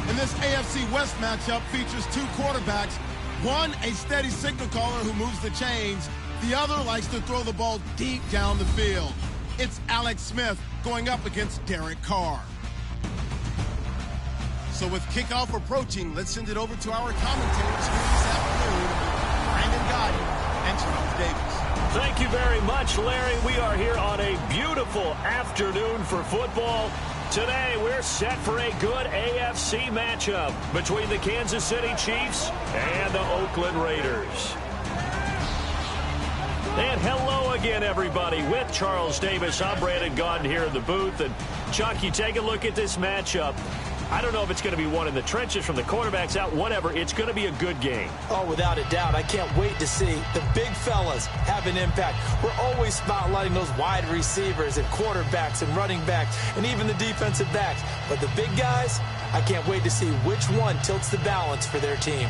And this AFC West matchup features two quarterbacks. One, a steady signal caller who moves the chains. The other likes to throw the ball deep down the field. It's Alex Smith going up against Derek Carr. So with kickoff approaching, let's send it over to our commentators here this afternoon, Brandon Gaudin and Charles Davis. Thank you very much, Larry. We are here on a beautiful afternoon for football. Today, we're set for a good AFC matchup between the Kansas City Chiefs and the Oakland Raiders. And hello again, everybody. With Charles Davis, I'm Brandon Gaudin here in the booth. And, Chuck, you take a look at this matchup. I don't know if it's going to be one in the trenches from the quarterbacks out, whatever. It's going to be a good game. Oh, without a doubt. I can't wait to see the big fellas have an impact. We're always spotlighting those wide receivers and quarterbacks and running backs and even the defensive backs. But the big guys, I can't wait to see which one tilts the balance for their team.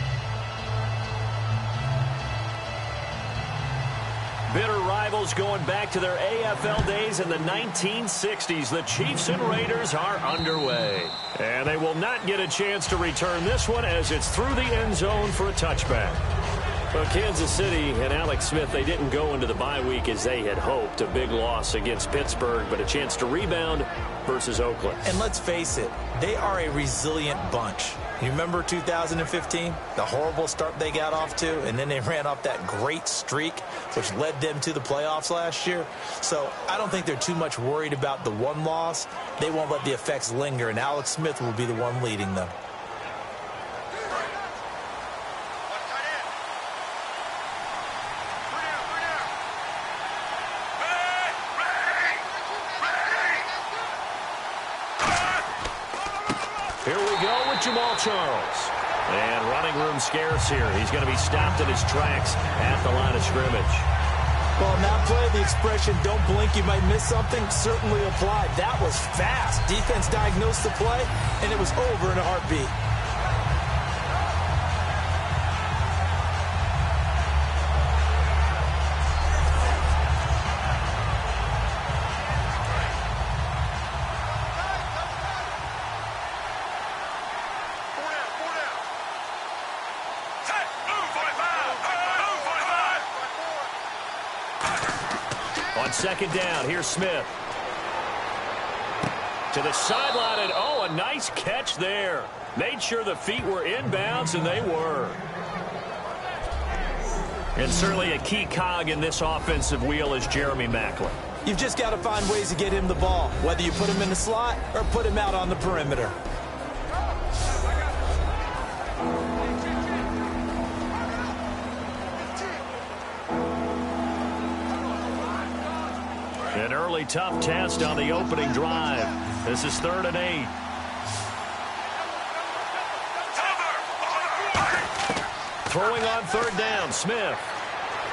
Bitter rivals going back to their AFL days in the 1960s. The Chiefs and Raiders are underway. And they will not get a chance to return this one as it's through the end zone for a touchback. Well, Kansas City and Alex Smith, they didn't go into the bye week as they had hoped. A big loss against Pittsburgh, but a chance to rebound versus Oakland. And let's face it, they are a resilient bunch. You remember 2015, the horrible start they got off to, and then they ran off that great streak, which led them to the playoffs last year. So I don't think they're too much worried about the one loss. They won't let the effects linger, and Alex Smith will be the one leading them. Here we go with Jamal Charles. And running room scarce here. He's going to be stopped in his tracks at the line of scrimmage. Well, in that play, the expression, don't blink, you might miss something, certainly applied. That was fast. Defense diagnosed the play, and it was over in a heartbeat. On second down, here's Smith. To the sideline, and oh, a nice catch there. Made sure the feet were inbounds, and they were. And certainly a key cog in this offensive wheel is Jeremy Maclin. You've just got to find ways to get him the ball, whether you put him in the slot or put him out on the perimeter. An early tough test on the opening drive. This is 3rd and 8. Throwing on 3rd down, Smith.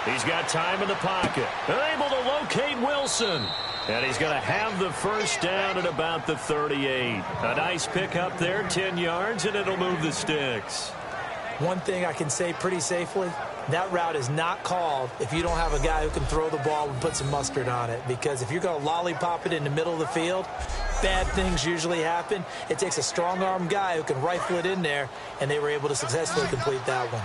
He's got time in the pocket. They're able to locate Wilson. And he's going to have the first down at about the 38. A nice pickup there, 10 yards, and it'll move the sticks. One thing I can say pretty safely, that route is not called if you don't have a guy who can throw the ball and put some mustard on it. Because if you're going to lollipop it in the middle of the field, bad things usually happen. It takes a strong-arm guy who can rifle it in there, and they were able to successfully complete that one.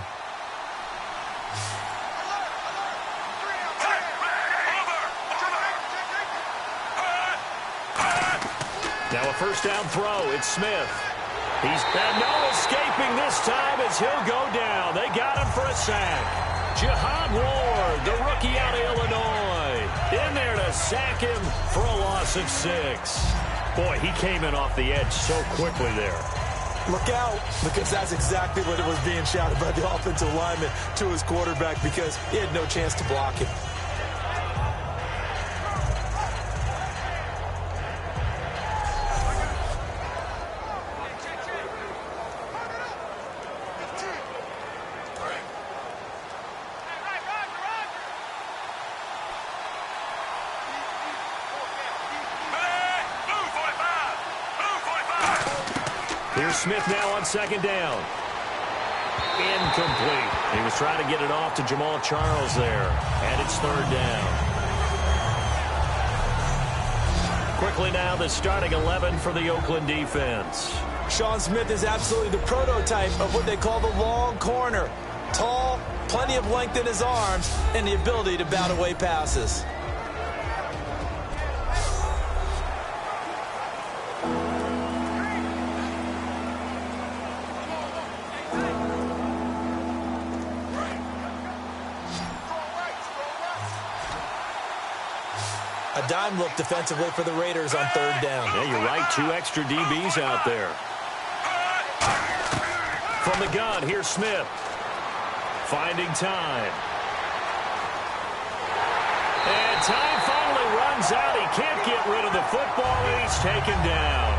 Now a first down throw. It's Smith. He's got no escaping this time as he'll go down. They got him for a sack. Jihad Ward, the rookie out of Illinois, in there to sack him for a loss of 6. Boy, he came in off the edge so quickly there. Look out, because that's exactly what it was being shouted by the offensive lineman to his quarterback, because he had no chance to block him. Here's Smith now on second down. Incomplete. He was trying to get it off to Jamal Charles there. And it's 3rd down. Quickly now, the starting 11 for the Oakland defense. Sean Smith is absolutely the prototype of what they call the long corner. Tall, plenty of length in his arms, and the ability to bat away passes. A dime look defensively for the Raiders on third down. Yeah, you're right. 2 extra DBs out there. From the gun, here's Smith. Finding time. And time finally runs out. He can't get rid of the football, and he's taken down.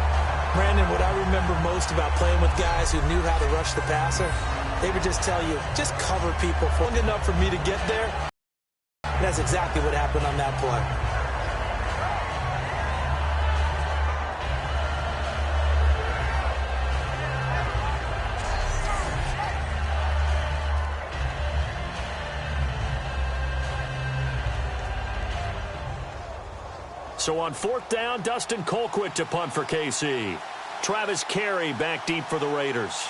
Brandon, what I remember most about playing with guys who knew how to rush the passer, they would just tell you, just cover people long enough for me to get there. And that's exactly what happened on that play. So on fourth down, Dustin Colquitt to punt for KC. Travis Carey back deep for the Raiders.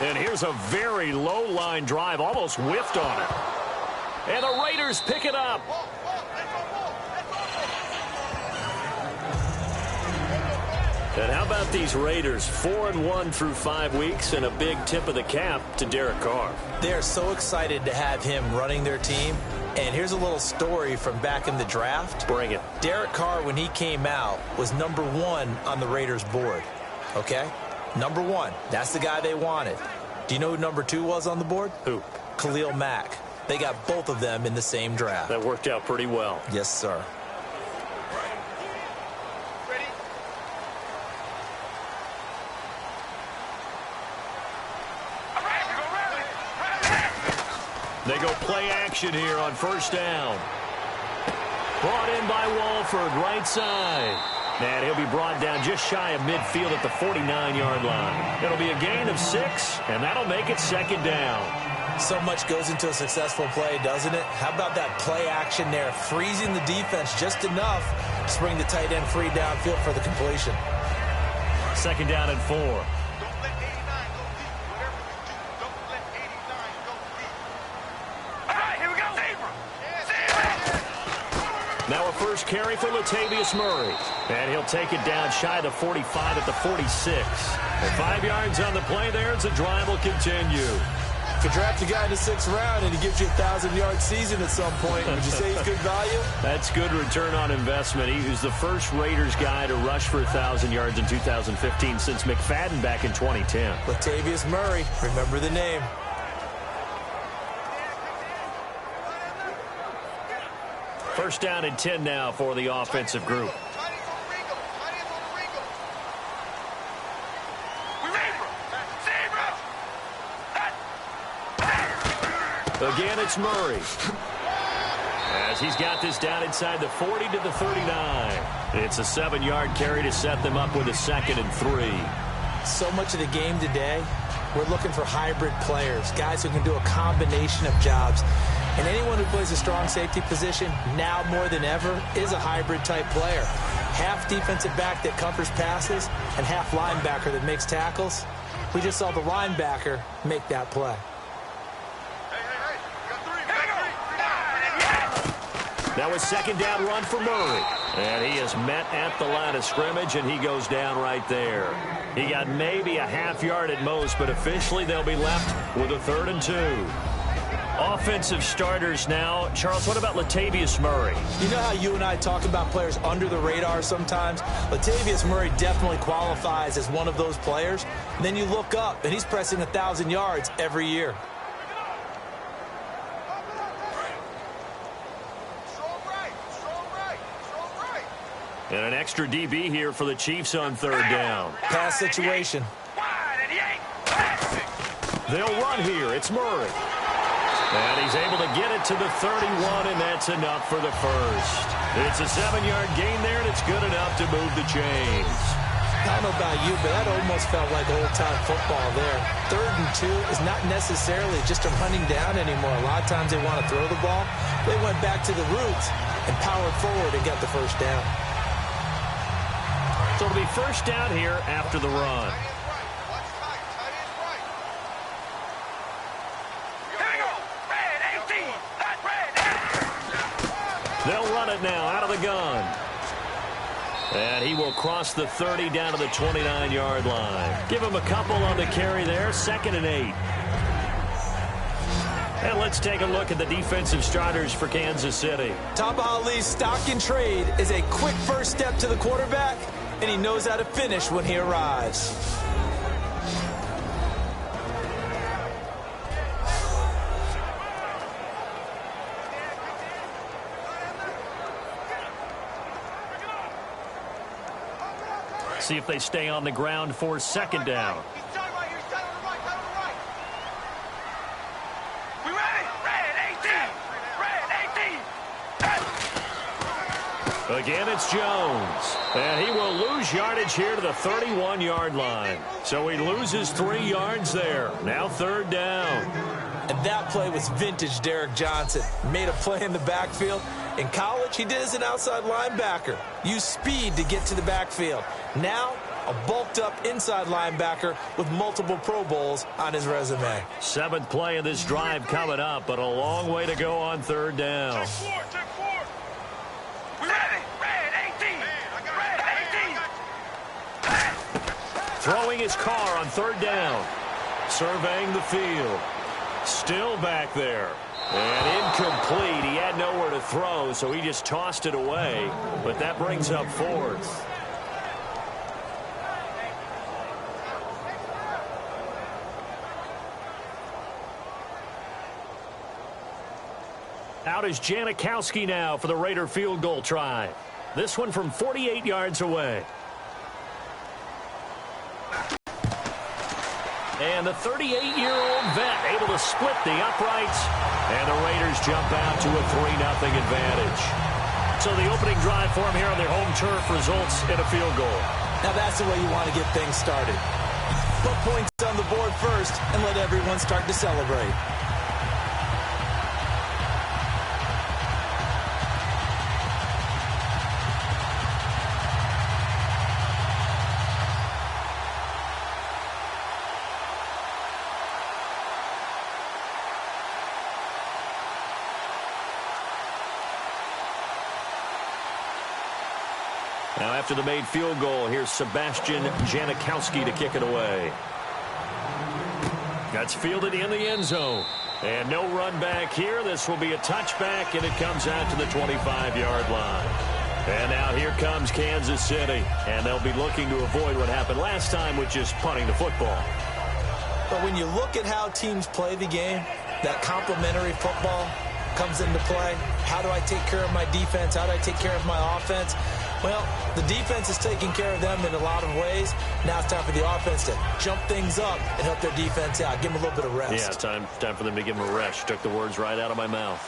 And here's a very low line drive, almost whiffed on it. And the Raiders pick it up. And how about these Raiders? 4-1 through 5 weeks, and a big tip of the cap to Derek Carr. They are so excited to have him running their team. And here's a little story from back in the draft. Bring it. Derek Carr, when he came out, was number 1 on the Raiders board. Okay? Number 1. That's the guy they wanted. Do you know who number 2 was on the board? Who? Khalil Mack. They got both of them in the same draft. That worked out pretty well. Yes, sir. They go play action here on first down. Brought in by Walford, right side. And he'll be brought down just shy of midfield at the 49-yard line. It'll be a gain of 6, and that'll make it second down. So much goes into a successful play, doesn't it? How about that play action there, freezing the defense just enough to bring the tight end free downfield for the completion. Second down and 4. Now a first carry for Latavius Murray. And he'll take it down shy of the 45 at the 46. And 5 yards on the play there as the drive will continue. If you draft a guy in the 6th round and he gives you a 1,000-yard season at some point, would you say he's good value? That's good return on investment. He was the first Raiders guy to rush for 1,000 yards in 2015 since McFadden back in 2010. Latavius Murray, remember the name. First down and 10 now for the offensive group. Again, it's Murray. As he's got this down inside the 40 to the 39. It's a 7-yard carry to set them up with a 2nd and 3. So much of the game today, we're looking for hybrid players, guys who can do a combination of jobs. And anyone who plays a strong safety position, now more than ever, is a hybrid-type player. Half defensive back that covers passes and half linebacker that makes tackles. We just saw the linebacker make that play. Now a second down run for Murray. And he is met at the line of scrimmage, and he goes down right there. He got maybe a half yard at most, but officially they'll be left with a 3rd and 2. Offensive starters now. Charles, what about Latavius Murray? You know how you and I talk about players under the radar sometimes? Latavius Murray definitely qualifies as one of those players. And then you look up, and he's pressing 1,000 yards every year. And an extra DB here for the Chiefs on 3rd down. Pass situation. They'll run here. It's Murray. And he's able to get it to the 31, and that's enough for the first. It's a 7-yard gain there, and it's good enough to move the chains. I don't know about you, but that almost felt like old-time football there. 3rd and 2 is not necessarily just a running down anymore. A lot of times they want to throw the ball. They went back to the roots. and powered forward and got the first down. So it'll be first down here after the run. They'll run it now out of the gun. And he will cross the 30 down to the 29-yard line. Give him a couple on the carry there. 2nd and 8. And let's take a look at the defensive starters for Kansas City. Tamba Hali's stock and trade is a quick first step to the quarterback, and he knows how to finish when he arrives. See if they stay on the ground for 2nd down. Again, it's Jones. And he will lose yardage here to the 31-yard line. So he loses 3 yards there. Now 3rd down. And that play was vintage Derek Johnson. Made a play in the backfield. In college, he did as an outside linebacker. Used speed to get to the backfield. Now, a bulked-up inside linebacker with multiple Pro Bowls on his resume. 7th play of this drive coming up, but a long way to go on 3rd down. Check 4. We ready? Red 18. Red 18. Throwing his car on 3rd down. Surveying the field. Still back there. And incomplete. He had nowhere to throw, so he just tossed it away. But that brings up 4th. Out is Janikowski now for the Raider field goal try. This one from 48 yards away. And the 38-year-old vet able to split the uprights. And the Raiders jump out to a 3-0 advantage. So the opening drive for them here on their home turf results in a field goal. Now that's the way you want to get things started. Put points on the board first and let everyone start to celebrate. Now after the made field goal, here's Sebastian Janikowski to kick it away. That's fielded in the end zone. And no run back here. This will be a touchback, and it comes out to the 25-yard line. And now here comes Kansas City. And they'll be looking to avoid what happened last time, which is punting the football. But when you look at how teams play the game, that complementary football comes into play. How do I take care of my defense? How do I take care of my offense? Well, the defense is taking care of them in a lot of ways. Now it's time for the offense to jump things up and help their defense out. Give them a little bit of rest. Yeah, time for them to give them a rest. You took the words right out of my mouth.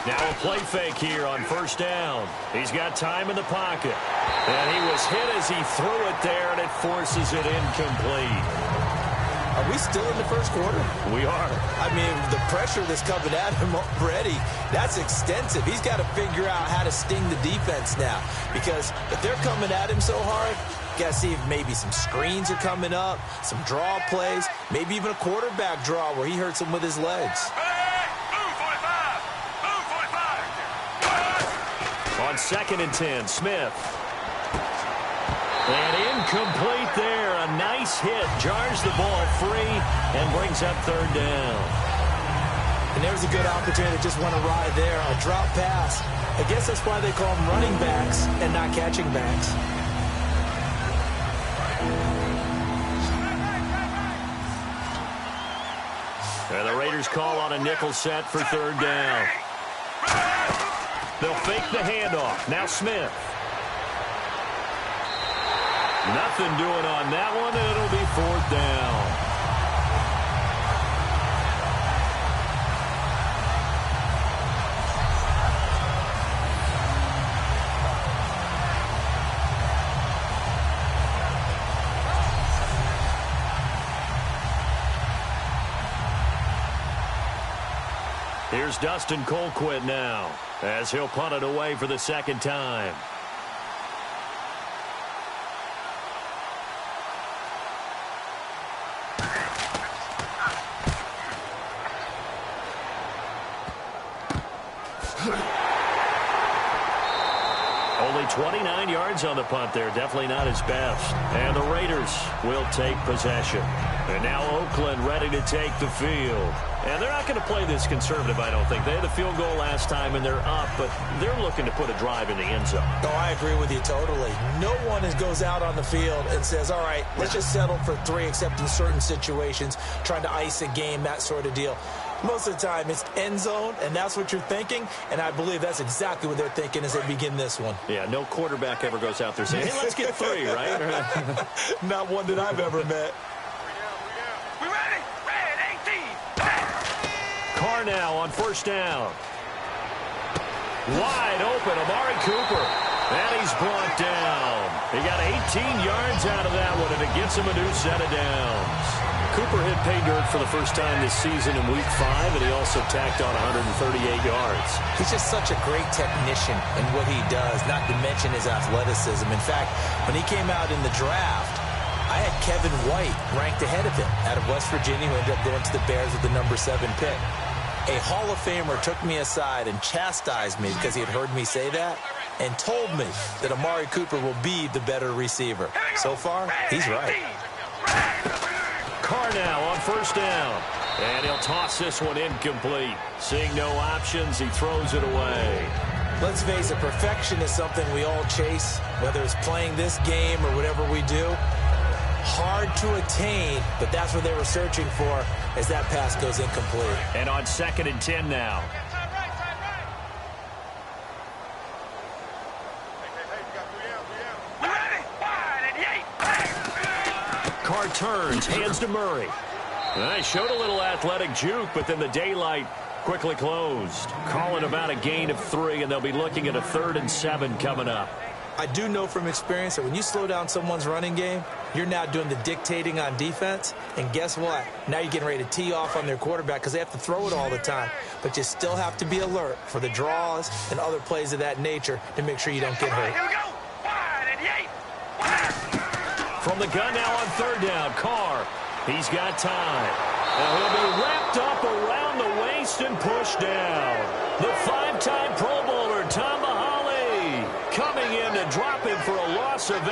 Now a play fake here on 1st down. He's got time in the pocket. And he was hit as he threw it there, and it forces it incomplete. Are we still in the first quarter? We are. I mean, the pressure that's coming at him already, that's extensive. He's got to figure out how to sting the defense now. Because if they're coming at him so hard, you got to see if maybe some screens are coming up, some draw plays, maybe even a quarterback draw where he hurts him with his legs. On 2nd and 10, Smith. And incomplete there. A nice hit. Jars the ball free and brings up 3rd down. And there's a good opportunity to just want to ride there. A drop pass. I guess that's why they call them running backs and not catching backs. And the Raiders call on a nickel set for 3rd down. They'll fake the handoff. Now Smith. Nothing doing on that one, and it'll be 4th down. Here's Dustin Colquitt now as he'll punt it away for the second time. Only 29 yards on the punt there. Definitely not his best. And the Raiders will take possession. And now Oakland ready to take the field. And they're not going to play this conservative, I don't think. They had the field goal last time, and they're up, but they're looking to put a drive in the end zone. Oh, I agree with you totally. No one goes out on the field and says, all right, let's just settle for 3, except in certain situations, trying to ice a game, that sort of deal. Most of the time, it's end zone, and that's what you're thinking, and I believe that's exactly what they're thinking as they begin this one. Yeah, no quarterback ever goes out there saying, hey, let's get 3, right? Not one that I've ever met. We ready? Red 18. Carr now on first down. Wide open, Amari Cooper. And he's brought down. He got 18 yards out of that one, and it gets him a new set of downs. Cooper hit pay dirt for the first time this season in Week 5, and he also tacked on 138 yards. He's just such a great technician in what he does, not to mention his athleticism. In fact, when he came out in the draft, I had Kevin White ranked ahead of him out of West Virginia, who ended up going to the Bears with the number 7 pick. A Hall of Famer took me aside and chastised me because he had heard me say that and told me that Amari Cooper will be the better receiver. So far, he's right. Carr now on first down. And he'll toss this one incomplete. Seeing no options, he throws it away. Let's face it, perfection is something we all chase, whether it's playing this game or whatever we do. Hard to attain, but that's what they were searching for as that pass goes incomplete. And on 2nd and 10 now. Carr turns, hands to Murray. He showed a little athletic juke, but then the daylight quickly closed. Calling about a gain of 3, and they'll be looking at a 3rd and 7 coming up. I do know from experience that when you slow down someone's running game, you're now doing the dictating on defense. And guess what? Now you're getting ready to tee off on their quarterback because they have to throw it all the time. But you still have to be alert for the draws and other plays of that nature to make sure you don't get hurt. Here we go. Wide. From the gun now on 3rd down, Carr. He's got time. Now he'll be wrapped up around the waist and pushed down. The 5-time Pro Bowler, Tom Mahali, coming in to drop him for a loss of 8,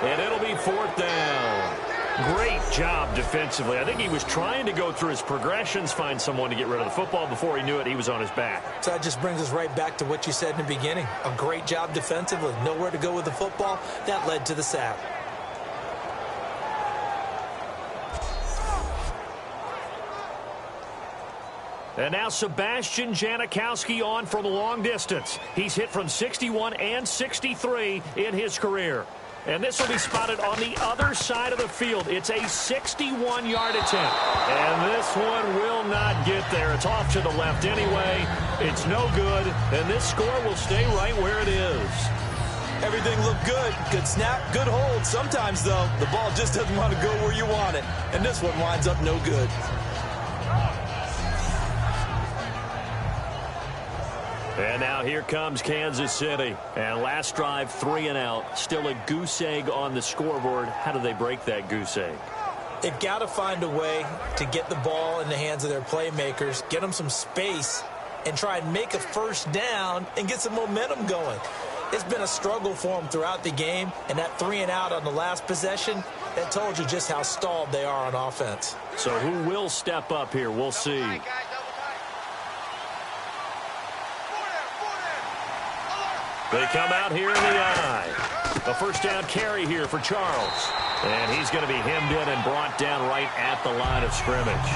and it'll be 4th down. Great job defensively. I think he was trying to go through his progressions, find someone to get rid of the football. Before he knew it, he was on his back. So that just brings us right back to what you said in the beginning. A great job defensively. Nowhere to go with the football. That led to the sack. And now Sebastian Janikowski on from a long distance. He's hit from 61 and 63 in his career. And this will be spotted on the other side of the field. It's a 61-yard attempt. And this one will not get there. It's off to the left anyway. It's no good. And this score will stay right where it is. Everything looked good. Good snap, good hold. Sometimes, though, the ball just doesn't want to go where you want it. And this one winds up no good. And now here comes Kansas City. And last drive, 3 and out. Still a goose egg on the scoreboard. How do they break that goose egg? They've got to find a way to get the ball in the hands of their playmakers, get them some space, and try and make a first down and get some momentum going. It's been a struggle for them throughout the game, and that 3 and out on the last possession, that told you just how stalled they are on offense. So who will step up here? We'll see. They come out here in the eye. A first down carry here for Charles. And he's going to be hemmed in and brought down right at the line of scrimmage.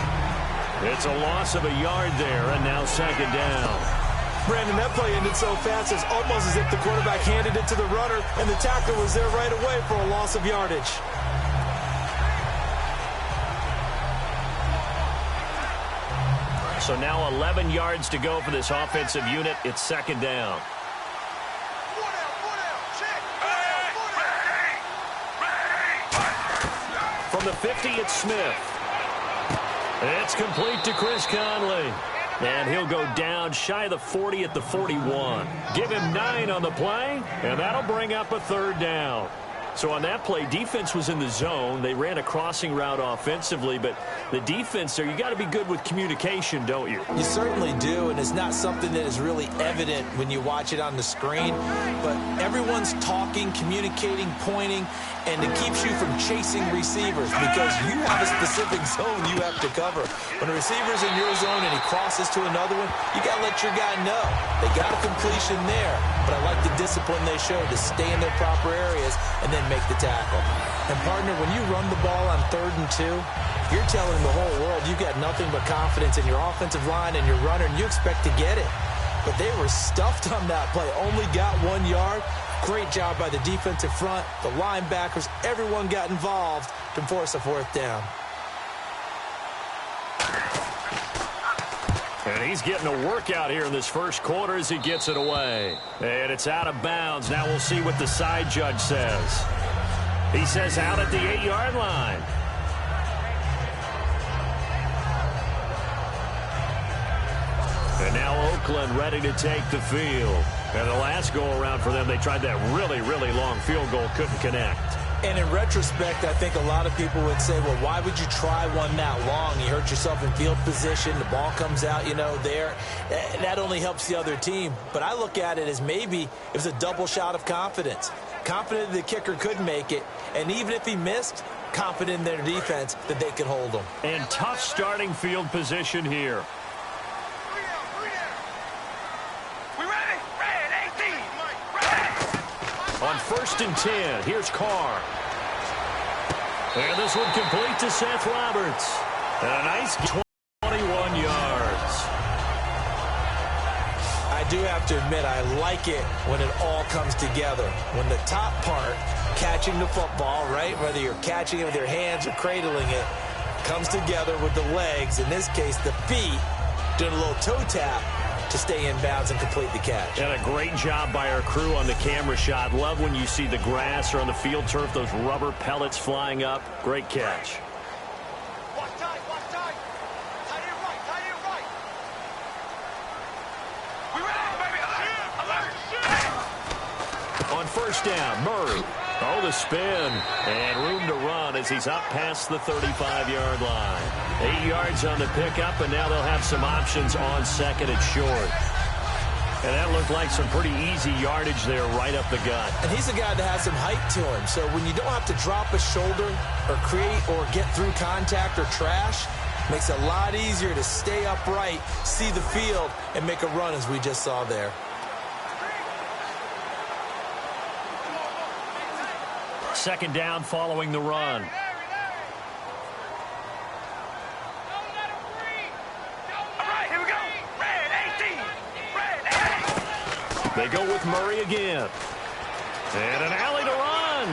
It's a loss of a yard there, and now 2nd down. Brandon, that play ended so fast, it's almost as if the quarterback handed it to the runner, and the tackler was there right away for a loss of yardage. So now 11 yards to go for this offensive unit. It's 2nd down. From the 50, it's Smith. It's complete to Chris Conley. And he'll go down shy of the 40 at the 41. Give him 9 on the play, and that'll bring up a 3rd down. So on that play, defense was in the zone. They ran a crossing route offensively, but the defense there, you got to be good with communication, don't you? You certainly do, and it's not something that is really evident when you watch it on the screen. But everyone's talking, communicating, pointing, and it keeps you from chasing receivers because you have a specific zone you have to cover. When a receiver's in your zone and he crosses to another one, you got to let your guy know. They got a completion there, but I like the discipline they showed to stay in their proper areas and then make the tackle. And, partner, when you run the ball on 3rd and 2, you're telling the whole world you've got nothing but confidence in your offensive line and your runner, and you expect to get it. But they were stuffed on that play, only got 1 yard. Great job by the defensive front, the linebackers, everyone got involved to force a 4th down. And he's getting a workout here in this first quarter as he gets it away. And it's out of bounds. Now we'll see what the side judge says. He says out at the 8-yard line. And now Oakland ready to take the field. And the last go-around for them, they tried that really, really long field goal, couldn't connect. And in retrospect, I think a lot of people would say, well, why would you try one that long? You hurt yourself in field position. The ball comes out, there. That only helps the other team. But I look at it as maybe it was a double shot of confidence. Confident the kicker could make it. And even if he missed, confident in their defense that they could hold him. And tough starting field position here. On 1st and 10, here's Carr. And this one complete to Seth Roberts. And a nice 21 yards. I do have to admit, I like it when it all comes together. When the top part, catching the football, right, whether you're catching it with your hands or cradling it, comes together with the legs, in this case the feet, doing a little toe tap to stay in bounds and complete the catch. And a great job by our crew on the camera shot. Love when you see the grass or on the field turf, those rubber pellets flying up. Great catch. Watch tight, watch tight. Tight end right, tight end right. We ready, baby. Alert. On 1st down, Murray. Oh, the spin. And room to run as he's up past the 35-yard line. 8 yards on the pickup, and now they'll have some options on 2nd and short. And that looked like some pretty easy yardage there right up the gut. And he's a guy that has some height to him. So when you don't have to drop a shoulder or create or get through contact or trash, makes it a lot easier to stay upright, see the field, and make a run as we just saw there. Second down following the run. They go with Murray again. And an alley to run.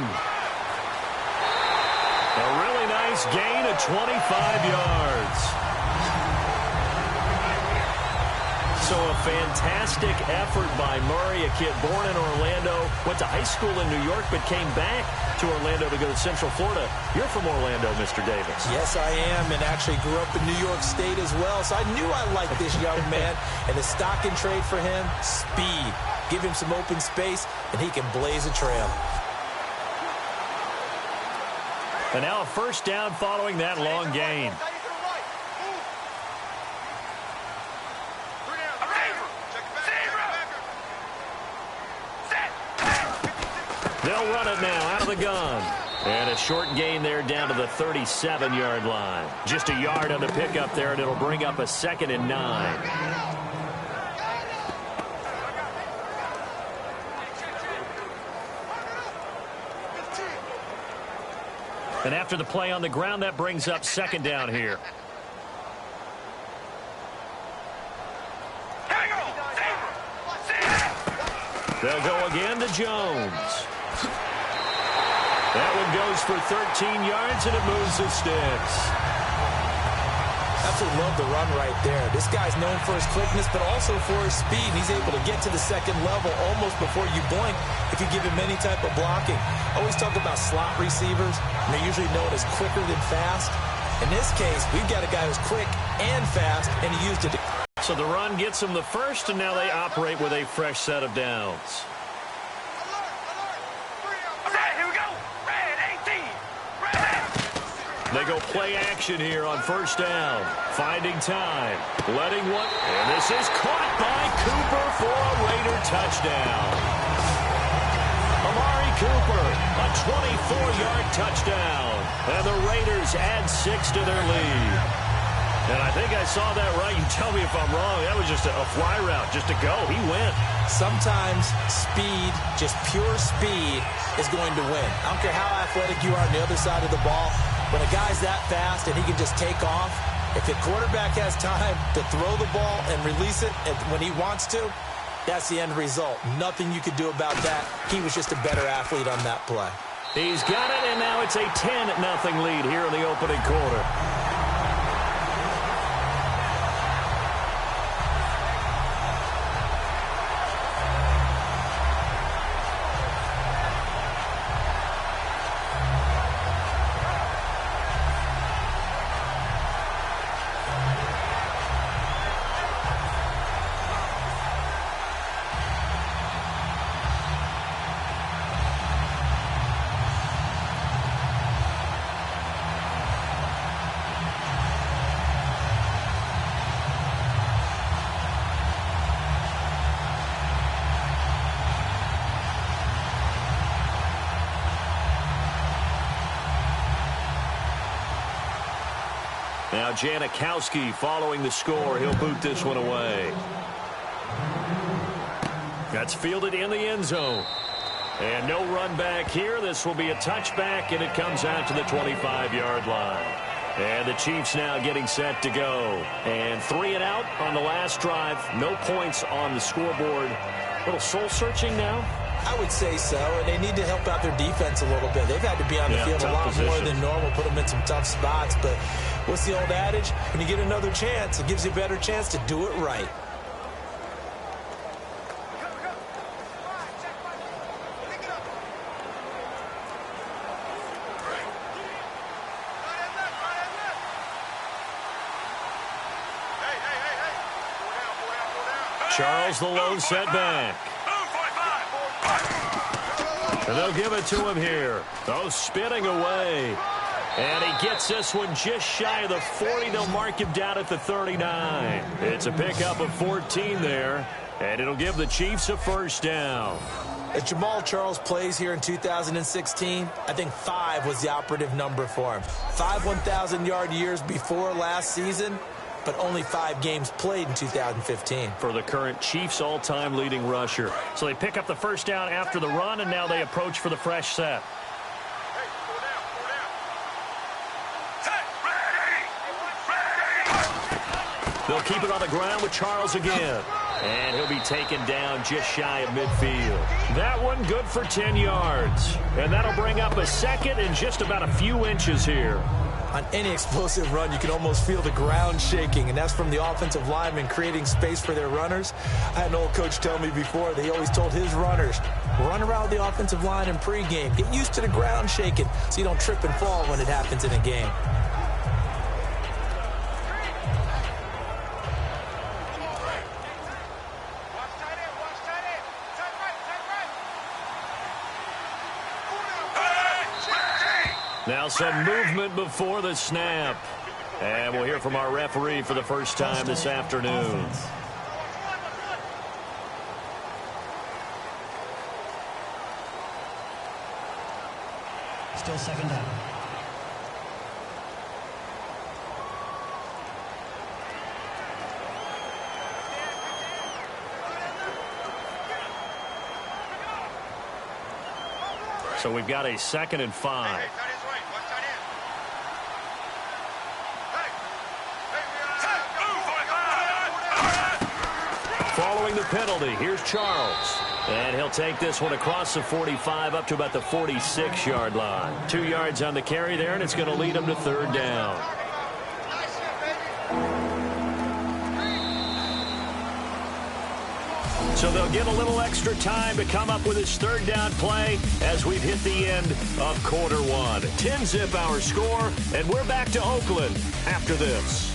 A really nice gain of 25 yards. So a fantastic effort by Murray, a kid born in Orlando, went to high school in New York, but came back to Orlando to go to Central Florida. You're from Orlando, Mr. Davis. Yes, I am, and actually grew up in New York State as well, so I knew I liked this young man. And the stock and trade for him, speed. Give him some open space, and he can blaze a trail. And now a 1st down following that long gain. They'll run it now out of the gun. And a short gain there down to the 37-yard line. Just a yard on the pickup there, and it'll bring up a 2nd and 9. And after the play on the ground, that brings up 2nd down here. They'll go again to Jones. That one goes for 13 yards, and it moves the sticks. Absolutely love the run right there. This guy's known for his quickness, but also for his speed. He's able to get to the 2nd level almost before you blink if you give him any type of blocking. I always talk about slot receivers, and they're usually known as quicker than fast. In this case, we've got a guy who's quick and fast, and he used it. So the run gets them the first, and now they operate with a fresh set of downs. They go play action here on first down. Finding time. Letting one. And this is caught by Cooper for a Raider touchdown. Amari Cooper, a 24-yard touchdown. And the Raiders add 6 to their lead. And I think I saw that right. You tell me if I'm wrong. That was just a fly route, just to go. He went. Sometimes speed, just pure speed, is going to win. I don't care how athletic you are on the other side of the ball. When a guy's that fast and he can just take off, if the quarterback has time to throw the ball and release it when he wants to, that's the end result. Nothing you could do about that. He was just a better athlete on that play. He's got it, and now it's a 10-0 lead here in the opening quarter. Now Janikowski following the score. He'll boot this one away. That's fielded in the end zone. And no run back here. This will be a touchback, and it comes out to the 25-yard line. And the Chiefs now getting set to go. And 3 and out on the last drive. No points on the scoreboard. A little soul-searching now. I would say so, and they need to help out their defense a little bit. They've had to be on the field a lot more than normal, put them in some tough spots. But what's the old adage? When you get another chance, it gives you a better chance to do it right. Charles the lone setback. And they'll give it to him here. Oh, spinning away. And he gets this one just shy of the 40. They'll mark him down at the 39. It's a pickup of 14 there. And it'll give the Chiefs a first down. As Jamal Charles plays here in 2016, I think 5 was the operative number for him. 5 1,000-yard years before last season, but only 5 games played in 2015. For the current Chiefs all-time leading rusher. So they pick up the first down after the run, and now they approach for the fresh set. They'll keep it on the ground with Charles again. And he'll be taken down just shy of midfield. That one good for 10 yards. And that'll bring up a second and just about a few inches here. On any explosive run, you can almost feel the ground shaking, and that's from the offensive linemen creating space for their runners. I had an old coach tell me before, they always told his runners, run around the offensive line in pregame. Get used to the ground shaking so you don't trip and fall when it happens in a game. Now some movement before the snap. And we'll hear from our referee for the first time this afternoon. Still second down. So we've got a 2nd and 5. Following the penalty, here's Charles. And he'll take this one across the 45 up to about the 46-yard line. 2 yards on the carry there, and it's going to lead him to 3rd down. So they'll get a little extra time to come up with his 3rd down play as we've hit the end of quarter 1. 10-zip our score, and we're back to Oakland after this.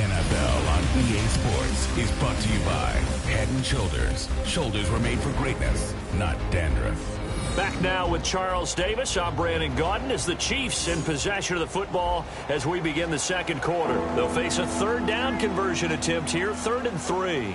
NFL on EA Sports is brought to you by Head & Shoulders. Shoulders were made for greatness, not dandruff. Back now with Charles Davis. I'm Brandon Gaudin as the Chiefs in possession of the football as we begin the second quarter. They'll face a third down conversion attempt here, 3rd and 3.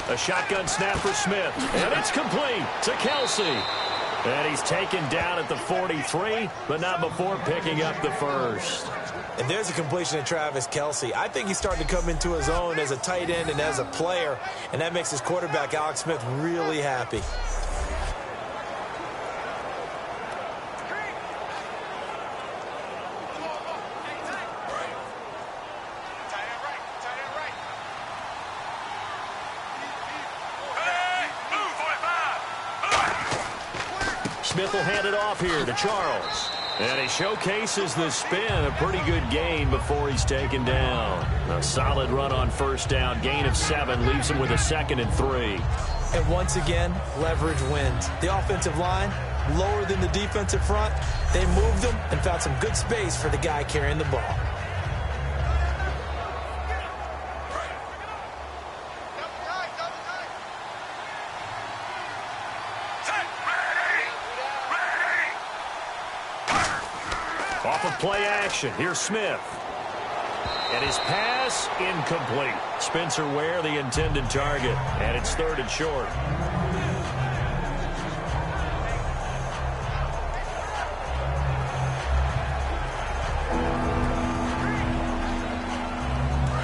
A shotgun snap for Smith, and it's complete to Kelsey. And he's taken down at the 43, but not before picking up the first. And there's a completion to Travis Kelsey. I think he's starting to come into his own as a tight end and as a player, and that makes his quarterback, Alex Smith, really happy. Smith will hand it off here to Charles. And he showcases the spin. A pretty good gain before he's taken down. A solid run on first down. Gain of 7 leaves him with a 2nd and 3. And once again, leverage wins. The offensive line, lower than the defensive front. They moved them and found some good space for the guy carrying the ball. Off of play action, here's Smith. And his pass incomplete. Spencer Ware, the intended target. And it's 3rd and short.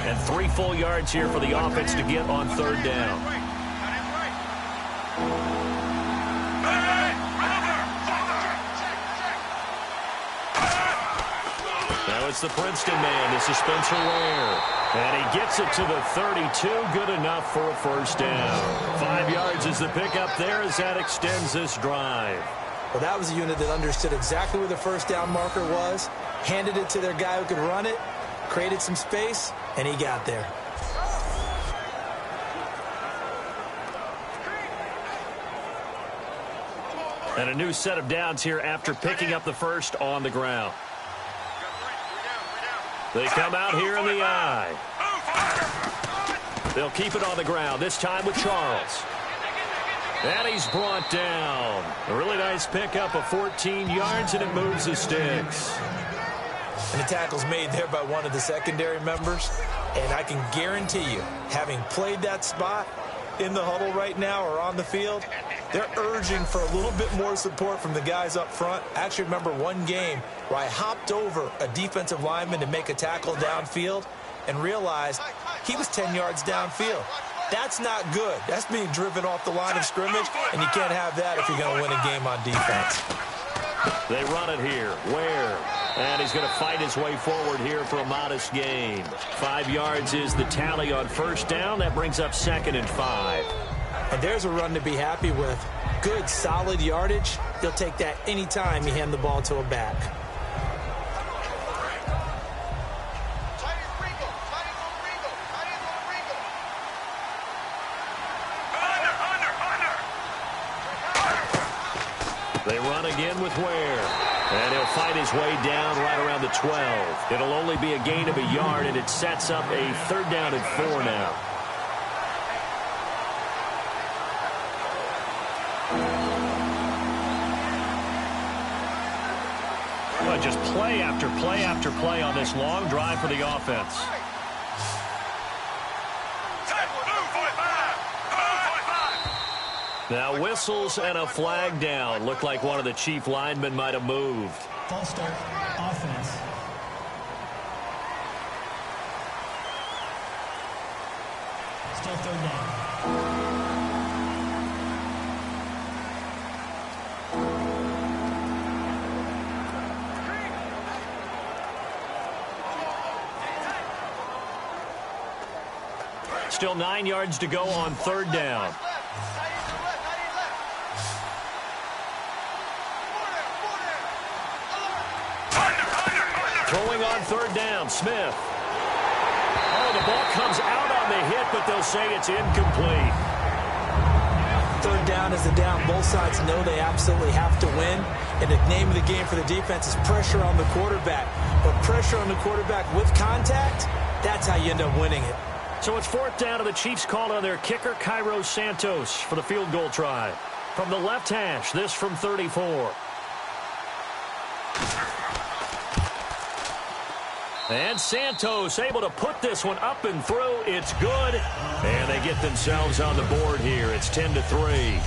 And 3 full yards here for the offense to get on 3rd down. It's the Princeton man. This is Spencer Ware. And he gets it to the 32. Good enough for a first down. 5 yards is the pickup there as that extends this drive. Well, that was a unit that understood exactly where the first down marker was, handed it to their guy who could run it, created some space, and he got there. And a new set of downs here after picking up the first on the ground. They come out here in the eye. They'll keep it on the ground, this time with Charles. And he's brought down. A really nice pickup of 14 yards, and it moves the sticks. And the tackle's made there by one of the secondary members. And I can guarantee you, having played that spot in the huddle right now or on the field, they're urging for a little bit more support from the guys up front. I actually remember one game where I hopped over a defensive lineman to make a tackle downfield and realized he was 10 yards downfield. That's not good. That's being driven off the line of scrimmage, and you can't have that if you're going to win a game on defense. They run it here. Ware. And he's going to fight his way forward here for a modest gain. 5 yards is the tally on first down. That brings up 2nd and 5. And there's a run to be happy with. Good, solid yardage. They'll take that anytime you hand the ball to a back. They run again with Ware. And he'll fight his way down right around the 12. It'll only be a gain of a yard, and it sets up a 3rd down and 4 now. Well, just play after play after play on this long drive for the offense. Now whistles and a flag down. Looked like one of the Chief linemen might have moved. False start, offense. Still 3rd down. Still 9 yards to go on 3rd down. Throwing on third down, Smith. Oh, the ball comes out on the hit, but they'll say it's incomplete. Third down is the down. Both sides know they absolutely have to win. And the name of the game for the defense is pressure on the quarterback. But pressure on the quarterback with contact, that's how you end up winning it. So it's fourth down, and the Chiefs called on their kicker, Cairo Santos, for the field goal try. From the left hash, this from 34. And Santos able to put this one up and through. It's good. And they get themselves on the board here. It's 10-3.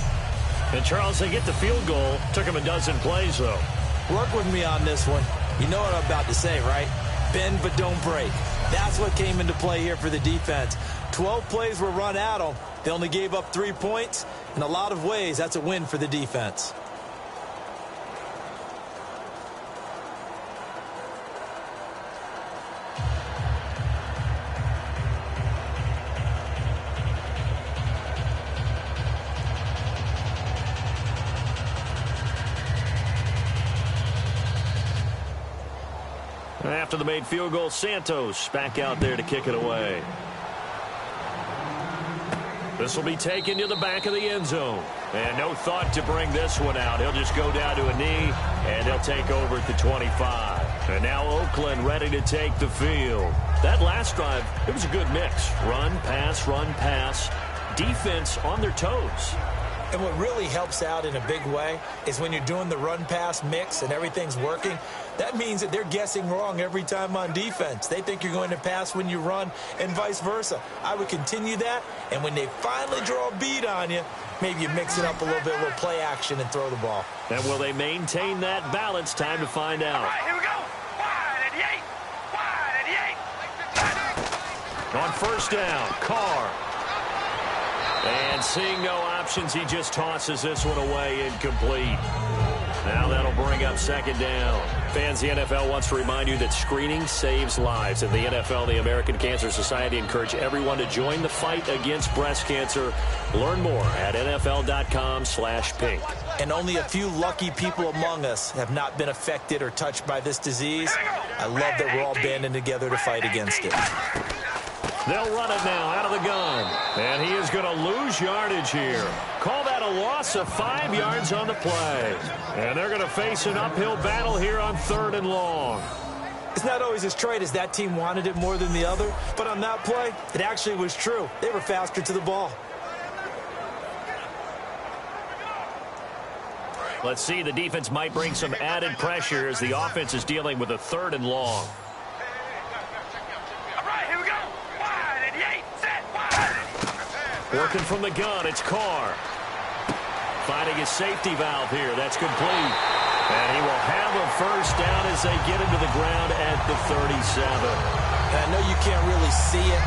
And, Charles, they get the field goal. Took them a dozen plays, though. Work with me on this one. You know what I'm about to say, right? Bend but don't break. That's what came into play here for the defense. 12 plays were run at them. They only gave up 3 points. In a lot of ways, that's a win for the defense. After the made field goal, Santos back out there to kick it away. This will be taken to the back of the end zone. And no thought to bring this one out. He'll just go down to a knee, and they'll take over at the 25. And now Oakland ready to take the field. That last drive, it was a good mix. Run, pass, defense on their toes. And what really helps out in a big way is when you're doing the run-pass mix and everything's working, that means that they're guessing wrong every time on defense. They think you're going to pass when you run and vice versa. I would continue that, and when they finally draw a beat on you, maybe you mix it up a little bit with play action and throw the ball. And will they maintain that balance? Time to find out. All right, here we go. Wide at the 8. On first down, Carr. And seeing no options, he just tosses this one away, incomplete. Now that'll bring up second down. Fans, the NFL wants to remind you that screening saves lives. And the NFL, the American Cancer Society, encourage everyone to join the fight against breast cancer. Learn more at NFL.com/pink. And only a few lucky people among us have not been affected or touched by this disease. I love that we're all banding together to fight against it. They'll run it now out of the gun. And he is going to lose yardage here. Call that a loss of 5 yards on the play. And they're going to face an uphill battle here on 3rd and long. It's not always as straight as that team wanted it more than the other, but on that play, it actually was true. They were faster to the ball. Let's see, the defense might bring some added pressure as the offense is dealing with a 3rd and long. Working from the gun, it's Carr. Finding his safety valve here. That's complete. And he will have a first down as they get him to the ground at the 37. And I know you can't really see it,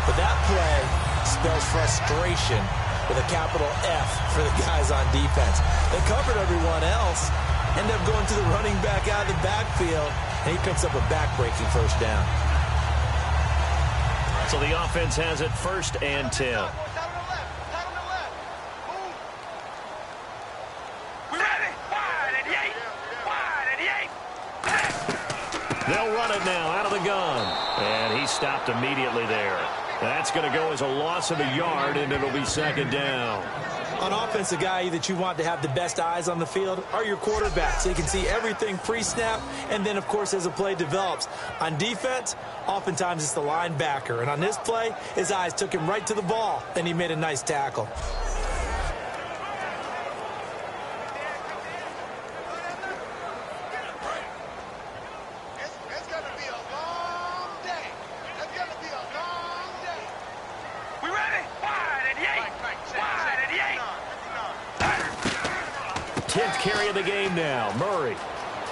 but that play spells frustration with a capital F for the guys on defense. They covered everyone else, end up going to the running back out of the backfield, and he picks up a back-breaking first down. So the offense has it 1st and 10. They'll run it now out of the gun. And he stopped immediately there. That's going to go as a loss of a yard, and it'll be 2nd down. On offense, the guy that you want to have the best eyes on the field are your quarterbacks, so you can see everything pre-snap, and then, of course, as the play develops. On defense, oftentimes it's the linebacker. And on this play, his eyes took him right to the ball, and he made a nice tackle. Carry of the game now, Murray.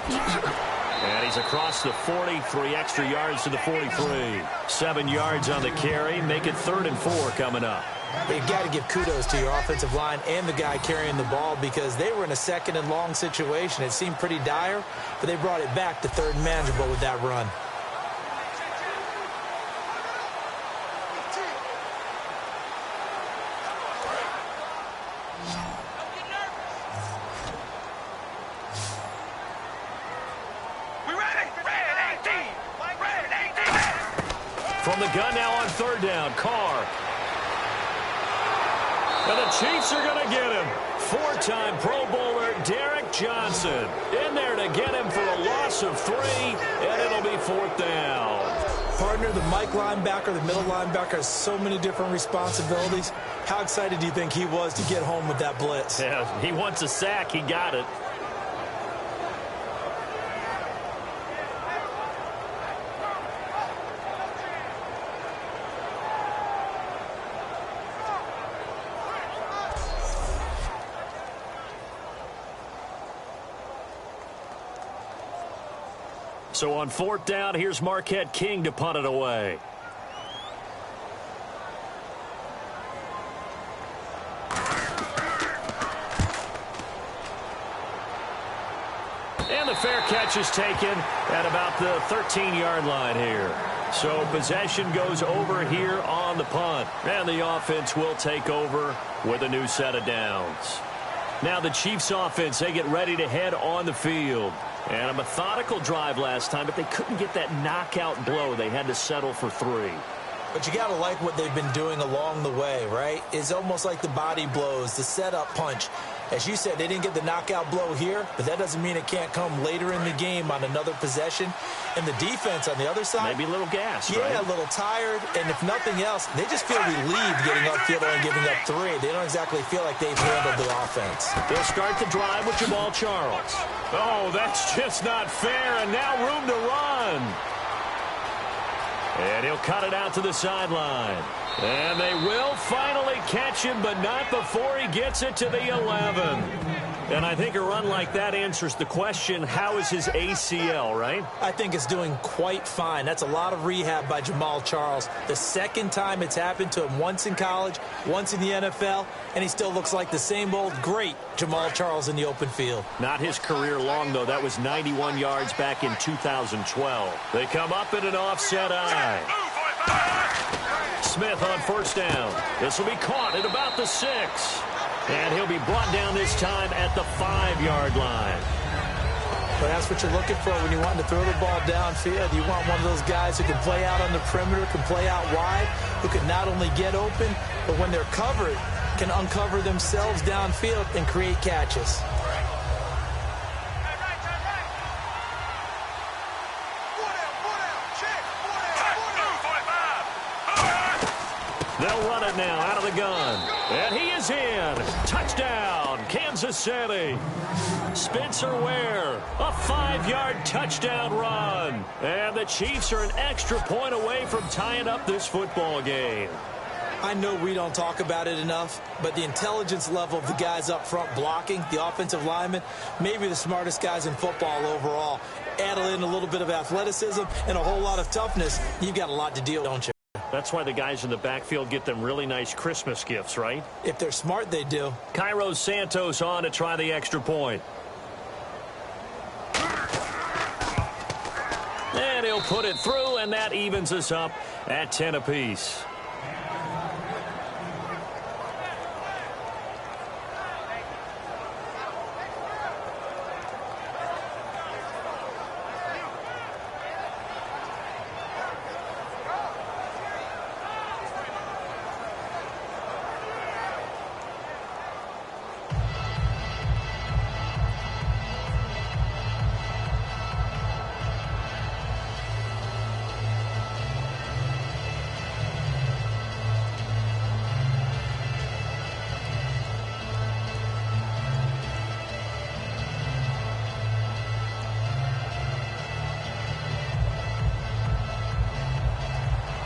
And he's across the 40, 3 extra yards to the 43. 7 yards on the carry, make it 3rd and 4 coming up. You've got to give kudos to your offensive line and the guy carrying the ball because they were in a 2nd and long situation. It seemed pretty dire, but they brought it back to 3rd and manageable with that run. From the gun now on third down, Carr. And the Chiefs are going to get him. Four-time Pro Bowler Derek Johnson in there to get him for a loss of 3, and it'll be fourth down. Partner, the Mike linebacker, the middle linebacker has so many different responsibilities. How excited do you think he was to get home with that blitz? Yeah, he wants a sack. He got it. So on fourth down, here's Marquette King to punt it away. And the fair catch is taken at about the 13-yard line here. So possession goes over here on the punt. And the offense will take over with a new set of downs. Now the Chiefs offense, they get ready to head on the field. And a methodical drive last time, but they couldn't get that knockout blow. They had to settle for 3. But you got to like what they've been doing along the way, right? It's almost like the body blows, the setup punch. As you said, they didn't get the knockout blow here, but that doesn't mean it can't come later in the game on another possession. And the defense on the other side, maybe a little gas, yeah, right? A little tired. And if nothing else, they just feel relieved getting upfield and giving up 3. They don't exactly feel like they've handled the offense. They'll start the drive with Jamal Charles. Oh, that's just not fair, and now room to run. And he'll cut it out to the sideline. And they will finally catch him, but not before he gets it to the 11. And I think a run like that answers the question, how is his ACL, right? I think it's doing quite fine. That's a lot of rehab by Jamal Charles. The second time it's happened to him, once in college, once in the NFL, and he still looks like the same old great Jamal Charles in the open field. Not his career long, though. That was 91 yards back in 2012. They come up in an offset eye. Smith on first down. This will be caught at about the 6. And he'll be brought down this time at the 5-yard line. But that's what you're looking for when you want to throw the ball downfield. You want one of those guys who can play out on the perimeter, can play out wide, who can not only get open, but when they're covered, can uncover themselves downfield and create catches. They'll run it now out of the gun. And he is in. Touchdown, Kansas City. Spencer Ware, a 5-yard touchdown run. And the Chiefs are an extra point away from tying up this football game. I know we don't talk about it enough, but the intelligence level of the guys up front blocking, the offensive linemen, maybe the smartest guys in football overall. Add in a little bit of athleticism and a whole lot of toughness. You've got a lot to deal with, don't you? That's why the guys in the backfield get them really nice Christmas gifts, right? If they're smart, they do. Cairo Santos on to try the extra point. And he'll put it through, and that evens us up at 10 apiece.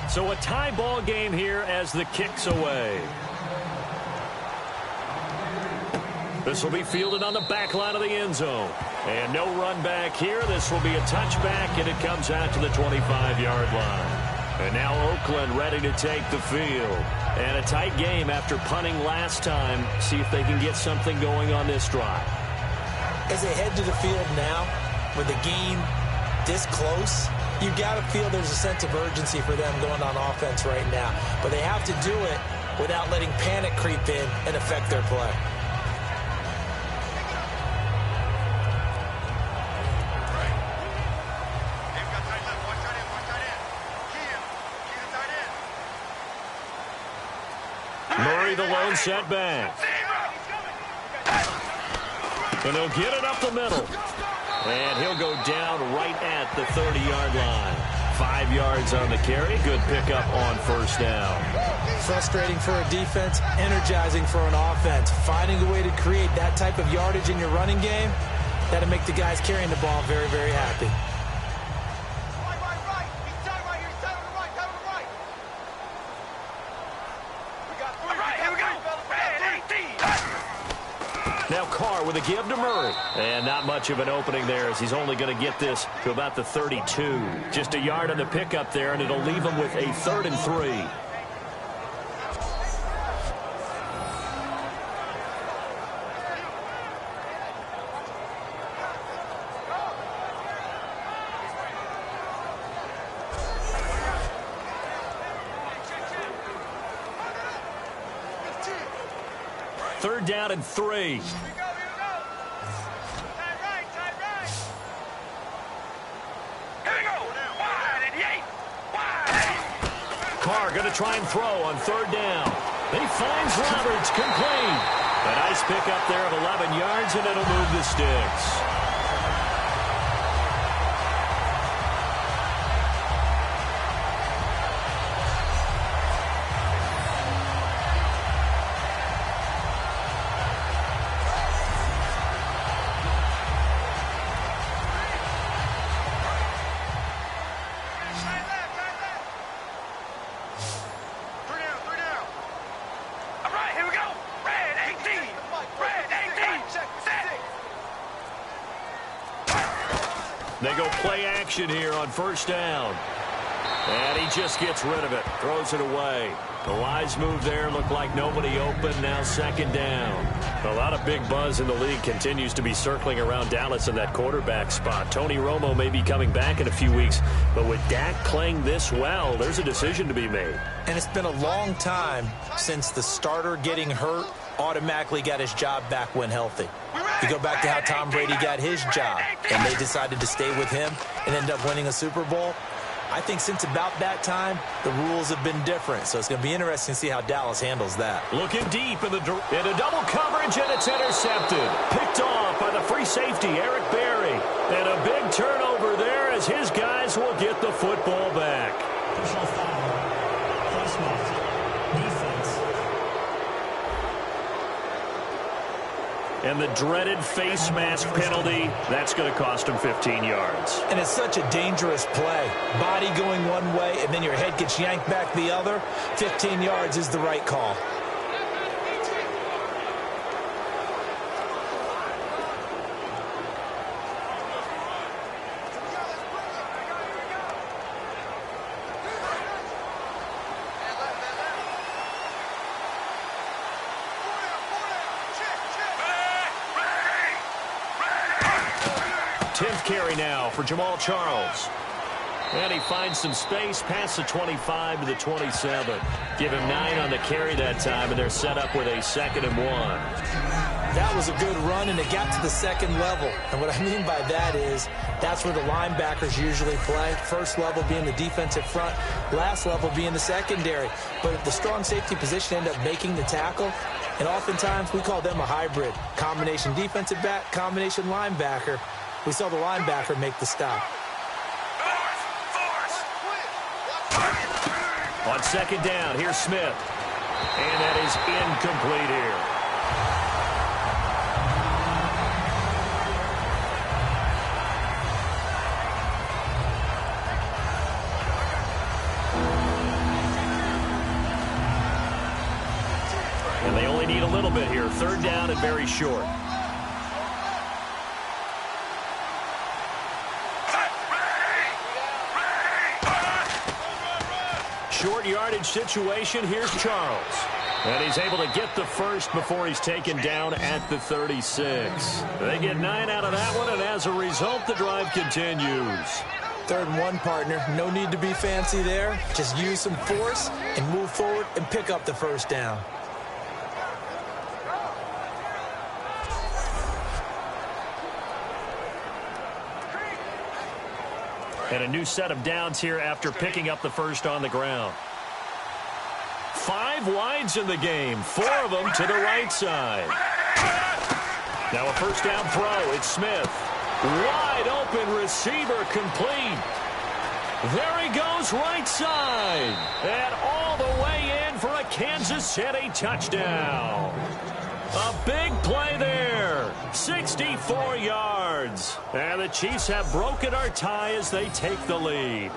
So a tie ball game here as the kick's away. This will be fielded on the back line of the end zone. And no run back here. This will be a touchback, and it comes out to the 25-yard line. And now Oakland ready to take the field. And a tight game after punting last time. See if they can get something going on this drive. As they head to the field now, with the game this close, you've got to feel there's a sense of urgency for them going on offense right now. But they have to do it without letting panic creep in and affect their play. carry the lone setback. And he'll get it up the middle. And he'll go down right at the 30-yard line. 5 yards on the carry. Good pickup on first down. Frustrating for a defense, energizing for an offense. Finding a way to create that type of yardage in your running game, that'll make the guys carrying the ball very, very happy. Right. He's down right here. He's down on the right. Down on the right. We got three. All right, here we go. Now Carr with a give to Murray. And not much of an opening there as he's only going to get this to about the 32. Just a yard on the pickup there, and it'll leave him with a 3rd and 3. Third down and 3. Here we go. Tight right. Here we go. Wide and yay. Wide. Carr going to try and throw on 3rd down. He finds Roberts, complete. A nice pickup there of 11 yards, and it'll move the sticks. They go play action here on first down. And he just gets rid of it. Throws it away. The wise move there. Looked like nobody open. Now 2nd down. A lot of big buzz in the league continues to be circling around Dallas in that quarterback spot. Tony Romo may be coming back in a few weeks. But with Dak playing this well, there's a decision to be made. And it's been a long time since the starter getting hurt automatically got his job back when healthy. You go back to how Tom Brady got his job, and they decided to stay with him and end up winning a Super Bowl. I think since about that time, the rules have been different. So it's going to be interesting to see how Dallas handles that. Looking deep in a double coverage, and it's intercepted. Picked off by the free safety, Eric Berry. And a big turnover there as his guys will get the football back. Personal foul. Face mask. Defense. And the dreaded face mask penalty, that's going to cost him 15 yards. And it's such a dangerous play. Body going one way, and then your head gets yanked back the other. 15 yards is the right call. Carry now for Jamal Charles. And he finds some space past the 25 to the 27. Give him 9 on the carry that time, and they're set up with a 2nd and 1. That was a good run, and it got to the 2nd level. And what I mean by that is that's where the linebackers usually play. First level being the defensive front, last level being the secondary. But the strong safety position ended up making the tackle, and oftentimes we call them a hybrid. Combination defensive back, combination linebacker. We saw the linebacker make the stop. On 2nd down, here's Smith. And that is incomplete here. And they only need a little bit here. 3rd down and very short. Short yardage situation. Here's Charles. And he's able to get the first before he's taken down at the 36. They get 9 out of that one, and as a result, the drive continues. 3rd and 1, partner. No need to be fancy there. Just use some force and move forward and pick up the 1st down. And a new set of downs here after picking up the first on the ground. 5 wides in the game, 4 of them to the right side. Now a first down throw. It's Smith. Wide open receiver complete. There he goes right side. And all the way in for a Kansas City touchdown. A big play there. 64 yards. And the Chiefs have broken our tie as they take the lead.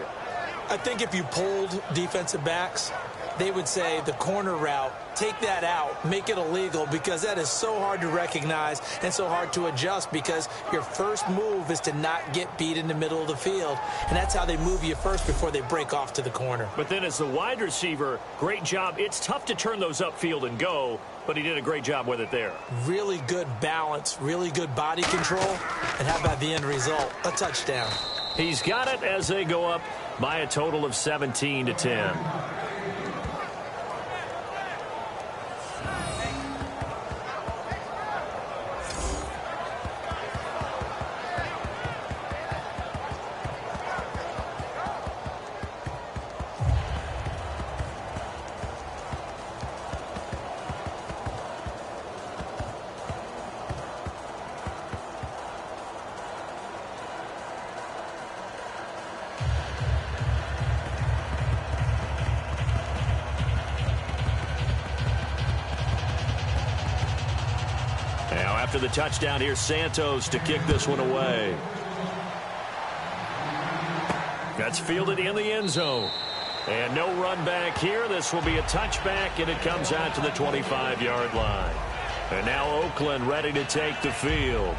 I think if you polled defensive backs, they would say the corner route, take that out, make it illegal, because that is so hard to recognize and so hard to adjust, because your first move is to not get beat in the middle of the field, and that's how they move you first before they break off to the corner. But then as the wide receiver, great job. It's tough to turn those upfield and go, but he did a great job with it there. Really good balance, really good body control, and how about the end result? A touchdown. He's got it as they go up by a total of 17-10. After the touchdown, here's Santos to kick this one away. That's fielded in the end zone. And no run back here. This will be a touchback, and it comes out to the 25-yard line. And now Oakland ready to take the field.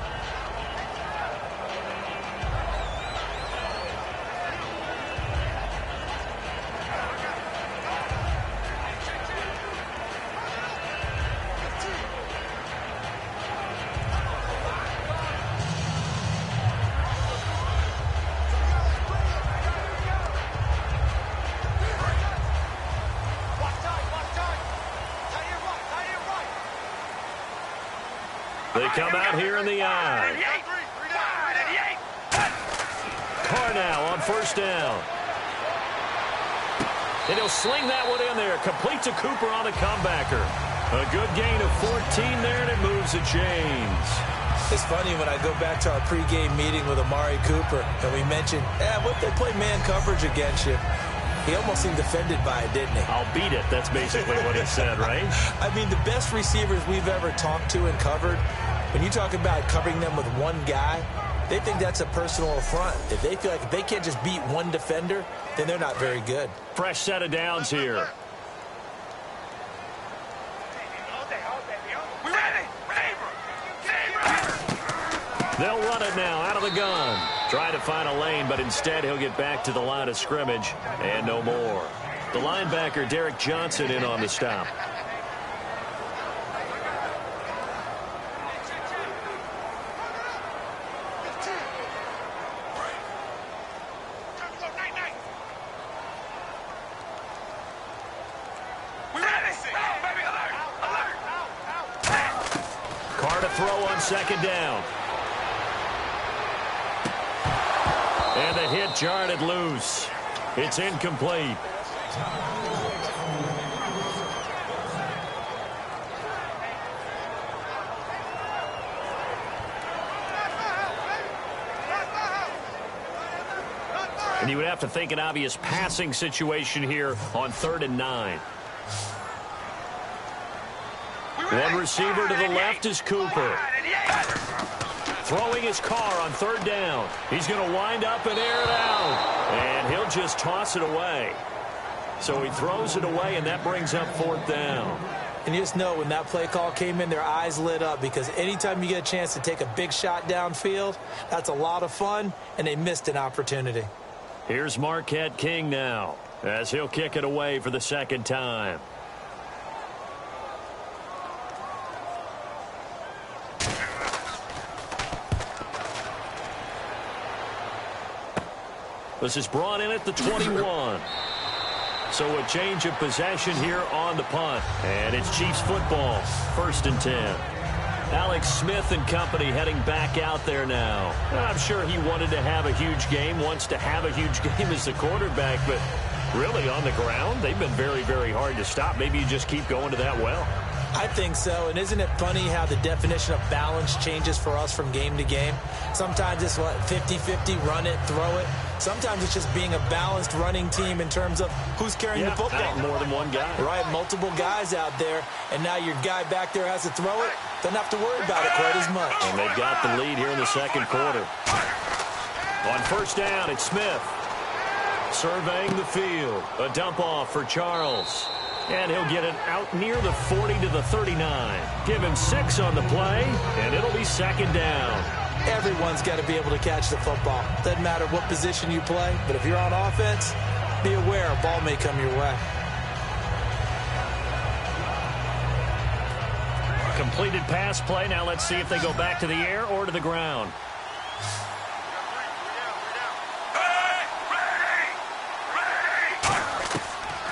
They come out here in the eye. Carr now on first down. And he'll sling that one in there. Complete to Cooper on the comebacker. A good gain of 14 there, and it moves the chains. It's funny when I go back to our pregame meeting with Amari Cooper, and we mentioned, what if they play man coverage against you? He almost seemed offended by it, didn't he? I'll beat it. That's basically what he said, right? I mean, the best receivers we've ever talked to and covered, when you talk about covering them with one guy, they think that's a personal affront. If they feel like if they can't just beat one defender, then they're not very good. Fresh set of downs here. They'll run it now out of the gun. Try to find a lane, but instead he'll get back to the line of scrimmage and no more. The linebacker, Derek Johnson, in on the stop. Carr to throw on second down. And the hit jarred it loose. It's incomplete. And you would have to think an obvious passing situation here on 3rd and 9. One receiver to the left is Cooper. Throwing his Carr on 3rd down. He's going to wind up and air it out. And he'll just toss it away. So he throws it away, and that brings up 4th down. And you just know when that play call came in, their eyes lit up, because anytime you get a chance to take a big shot downfield, that's a lot of fun, and they missed an opportunity. Here's Marquette King now, as he'll kick it away for the 2nd time. This is brought in at the 21. So a change of possession here on the punt. And it's Chiefs football, 1st and 10. Alex Smith and company heading back out there now. I'm sure he wanted to have a huge game, wants to have a huge game as the quarterback, but Really, on the ground, they've been very, very hard to stop. Maybe you just keep going to that well. I think so, and isn't it funny how the definition of balance changes for us from game to game? Sometimes it's 50-50, run it, throw it. Sometimes it's just being a balanced running team in terms of who's carrying the football. More than one guy. Right, multiple guys out there, and now your guy back there has to throw it. Doesn't have to worry about it quite as much. And they've got the lead here in the second quarter. On first down, it's Smith. Surveying the field. A dump off for Charles. And he'll get it out near the 40 to the 39. Give him 6 on the play, and it'll be second down. Everyone's got to be able to catch the football. Doesn't matter what position you play, but if you're on offense, be aware a ball may come your way. Completed pass play. Now let's see if they go back to the air or to the ground.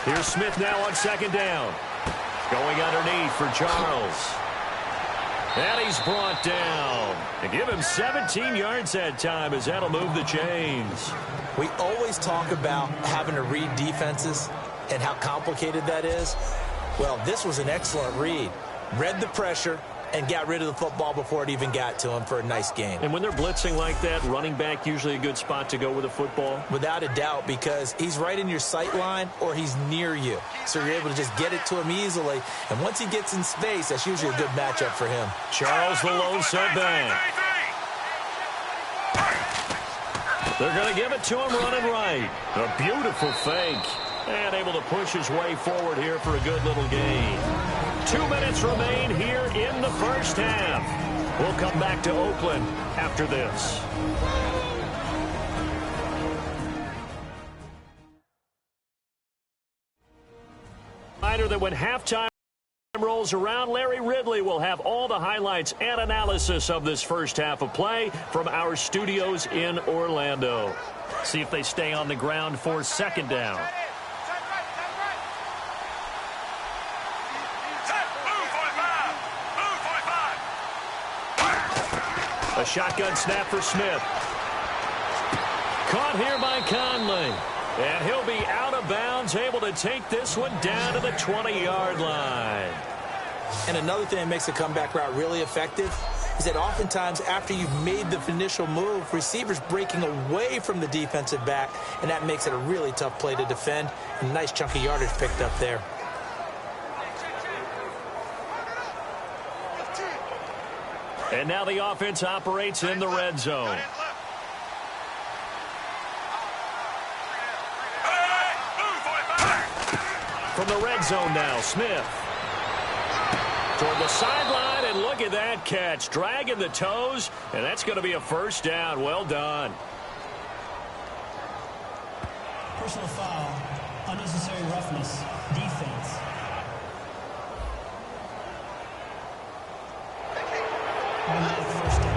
Here's Smith now on second down. Going underneath for Charles. And he's brought down. And give him 17 yards that time as that'll move the chains. We always talk about having to read defenses and how complicated that is. Well, this was an excellent read. Read the pressure and got rid of the football before it even got to him for a nice gain. And when they're blitzing like that, running back usually a good spot to go with a football? Without a doubt, because he's right in your sight line or he's near you. So you're able to just get it to him easily. And once he gets in space, that's usually a good matchup for him. Charles the lone setback. They're going to give it to him running right. A beautiful fake. And able to push his way forward here for a good little gain. 2 minutes remain here in the first half. We'll come back to Oakland after this. Reminder that when halftime rolls around, Larry Ridley will have all the highlights and analysis of this first half of play from our studios in Orlando. See if they stay on the ground for second down. A shotgun snap for Smith. Caught here by Conley. And he'll be out of bounds, able to take this one down to the 20-yard line. And another thing that makes a comeback route really effective is that oftentimes after you've made the initial move, receivers breaking away from the defensive back, and that makes it a really tough play to defend. A nice chunk of yardage picked up there. And now the offense operates in the red zone. From the red zone now, Smith. Toward the sideline, and look at that catch. Dragging the toes, and that's going to be a first down. Well done. Personal foul, unnecessary roughness, defense. First down.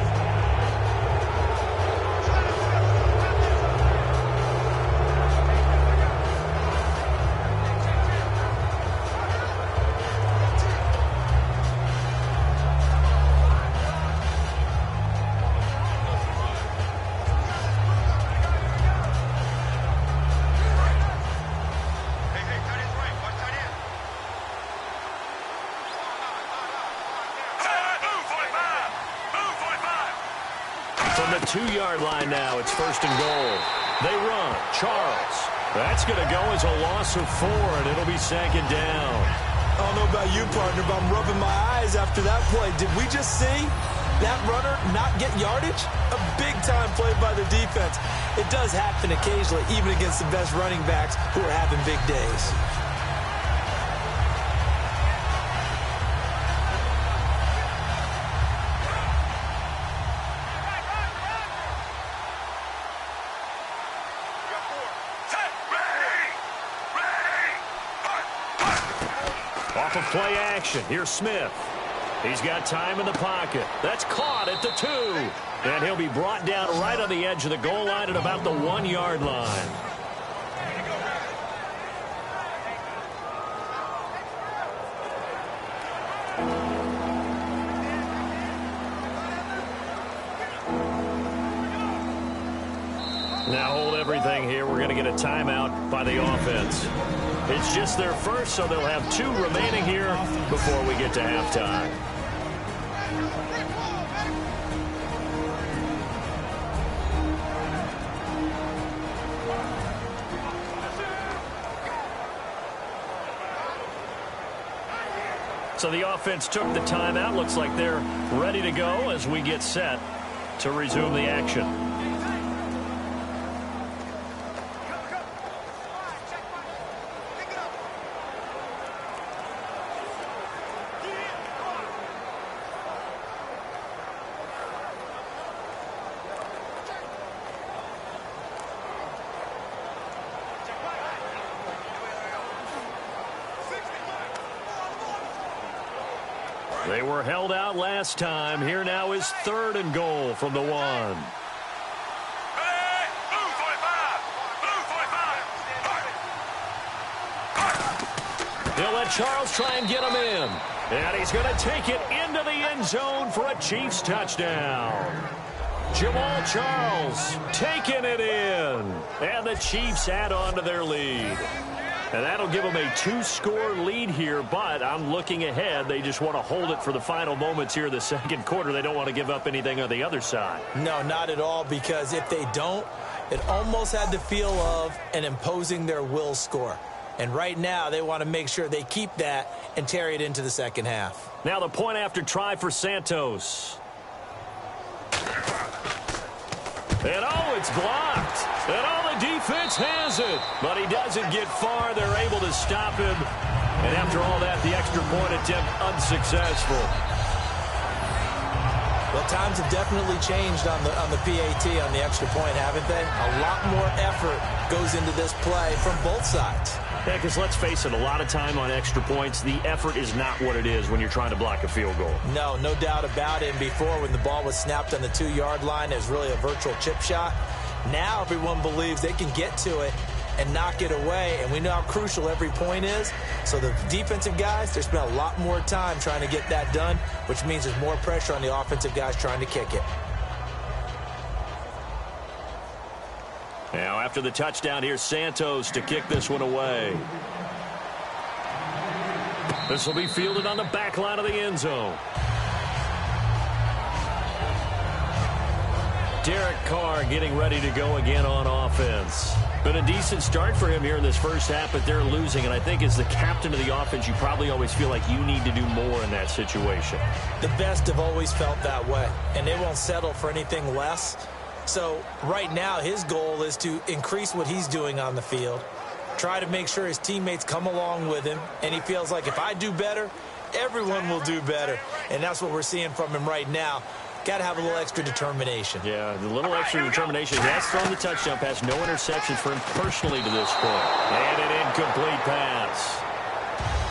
From the 2-yard line now, it's first and goal. They run. Charles. That's going to go as a loss of 4, and it'll be second down. I don't know about you, partner, but I'm rubbing my eyes after that play. Did we just see that runner not get yardage? A big-time play by the defense. It does happen occasionally, even against the best running backs who are having big days. Off of play action, here's Smith. He's got time in the pocket. That's caught at the 2. And he'll be brought down right on the edge of the goal line at about the 1-yard line. Now hold everything here. We're going to get a timeout by the offense. It's just their first, so they'll have 2 remaining here before we get to halftime. So the offense took the timeout. Looks like they're ready to go as we get set to resume the action. They were held out last time. Here now is 3rd and goal from the 1. He'll let Charles try and get him in. And he's going to take it into the end zone for a Chiefs touchdown. Jamal Charles taking it in. And the Chiefs add on to their lead. And that'll give them a 2-score lead here, but I'm looking ahead. They just want to hold it for the final moments here in the second quarter. They don't want to give up anything on the other side. No, not at all, because if they don't, it almost had the feel of an imposing their will score. And right now, they want to make sure they keep that and carry it into the second half. Now the point after try for Santos. And it's blocked. And the defense has it. But he doesn't get far. They're able to stop him. And after all that, the extra point attempt unsuccessful. Well, times have definitely changed on the PAT, on the extra point, haven't they? A lot more effort goes into this play from both sides. Yeah, because let's face it, a lot of time on extra points, the effort is not what it is when you're trying to block a field goal. No doubt about it. And before, when the ball was snapped on the 2-yard line, it was really a virtual chip shot. Now everyone believes they can get to it and knock it away, and we know how crucial every point is. So the defensive guys, they spend a lot more time trying to get that done, which means there's more pressure on the offensive guys trying to kick it. Now, after the touchdown, here's Santos to kick this one away. This will be fielded on the back line of the end zone. Derek Carr getting ready to go again on offense. Been a decent start for him here in this first half, but they're losing. And I think as the captain of the offense, you probably always feel like you need to do more in that situation. The best have always felt that way, and they won't settle for anything less. So right now, his goal is to increase what he's doing on the field, try to make sure his teammates come along with him, and he feels like if I do better, everyone will do better. And that's what we're seeing from him right now. Got to have a little extra determination. Yeah, the little extra determination. He has thrown the touchdown pass. No interceptions for him personally to this point. And an incomplete pass.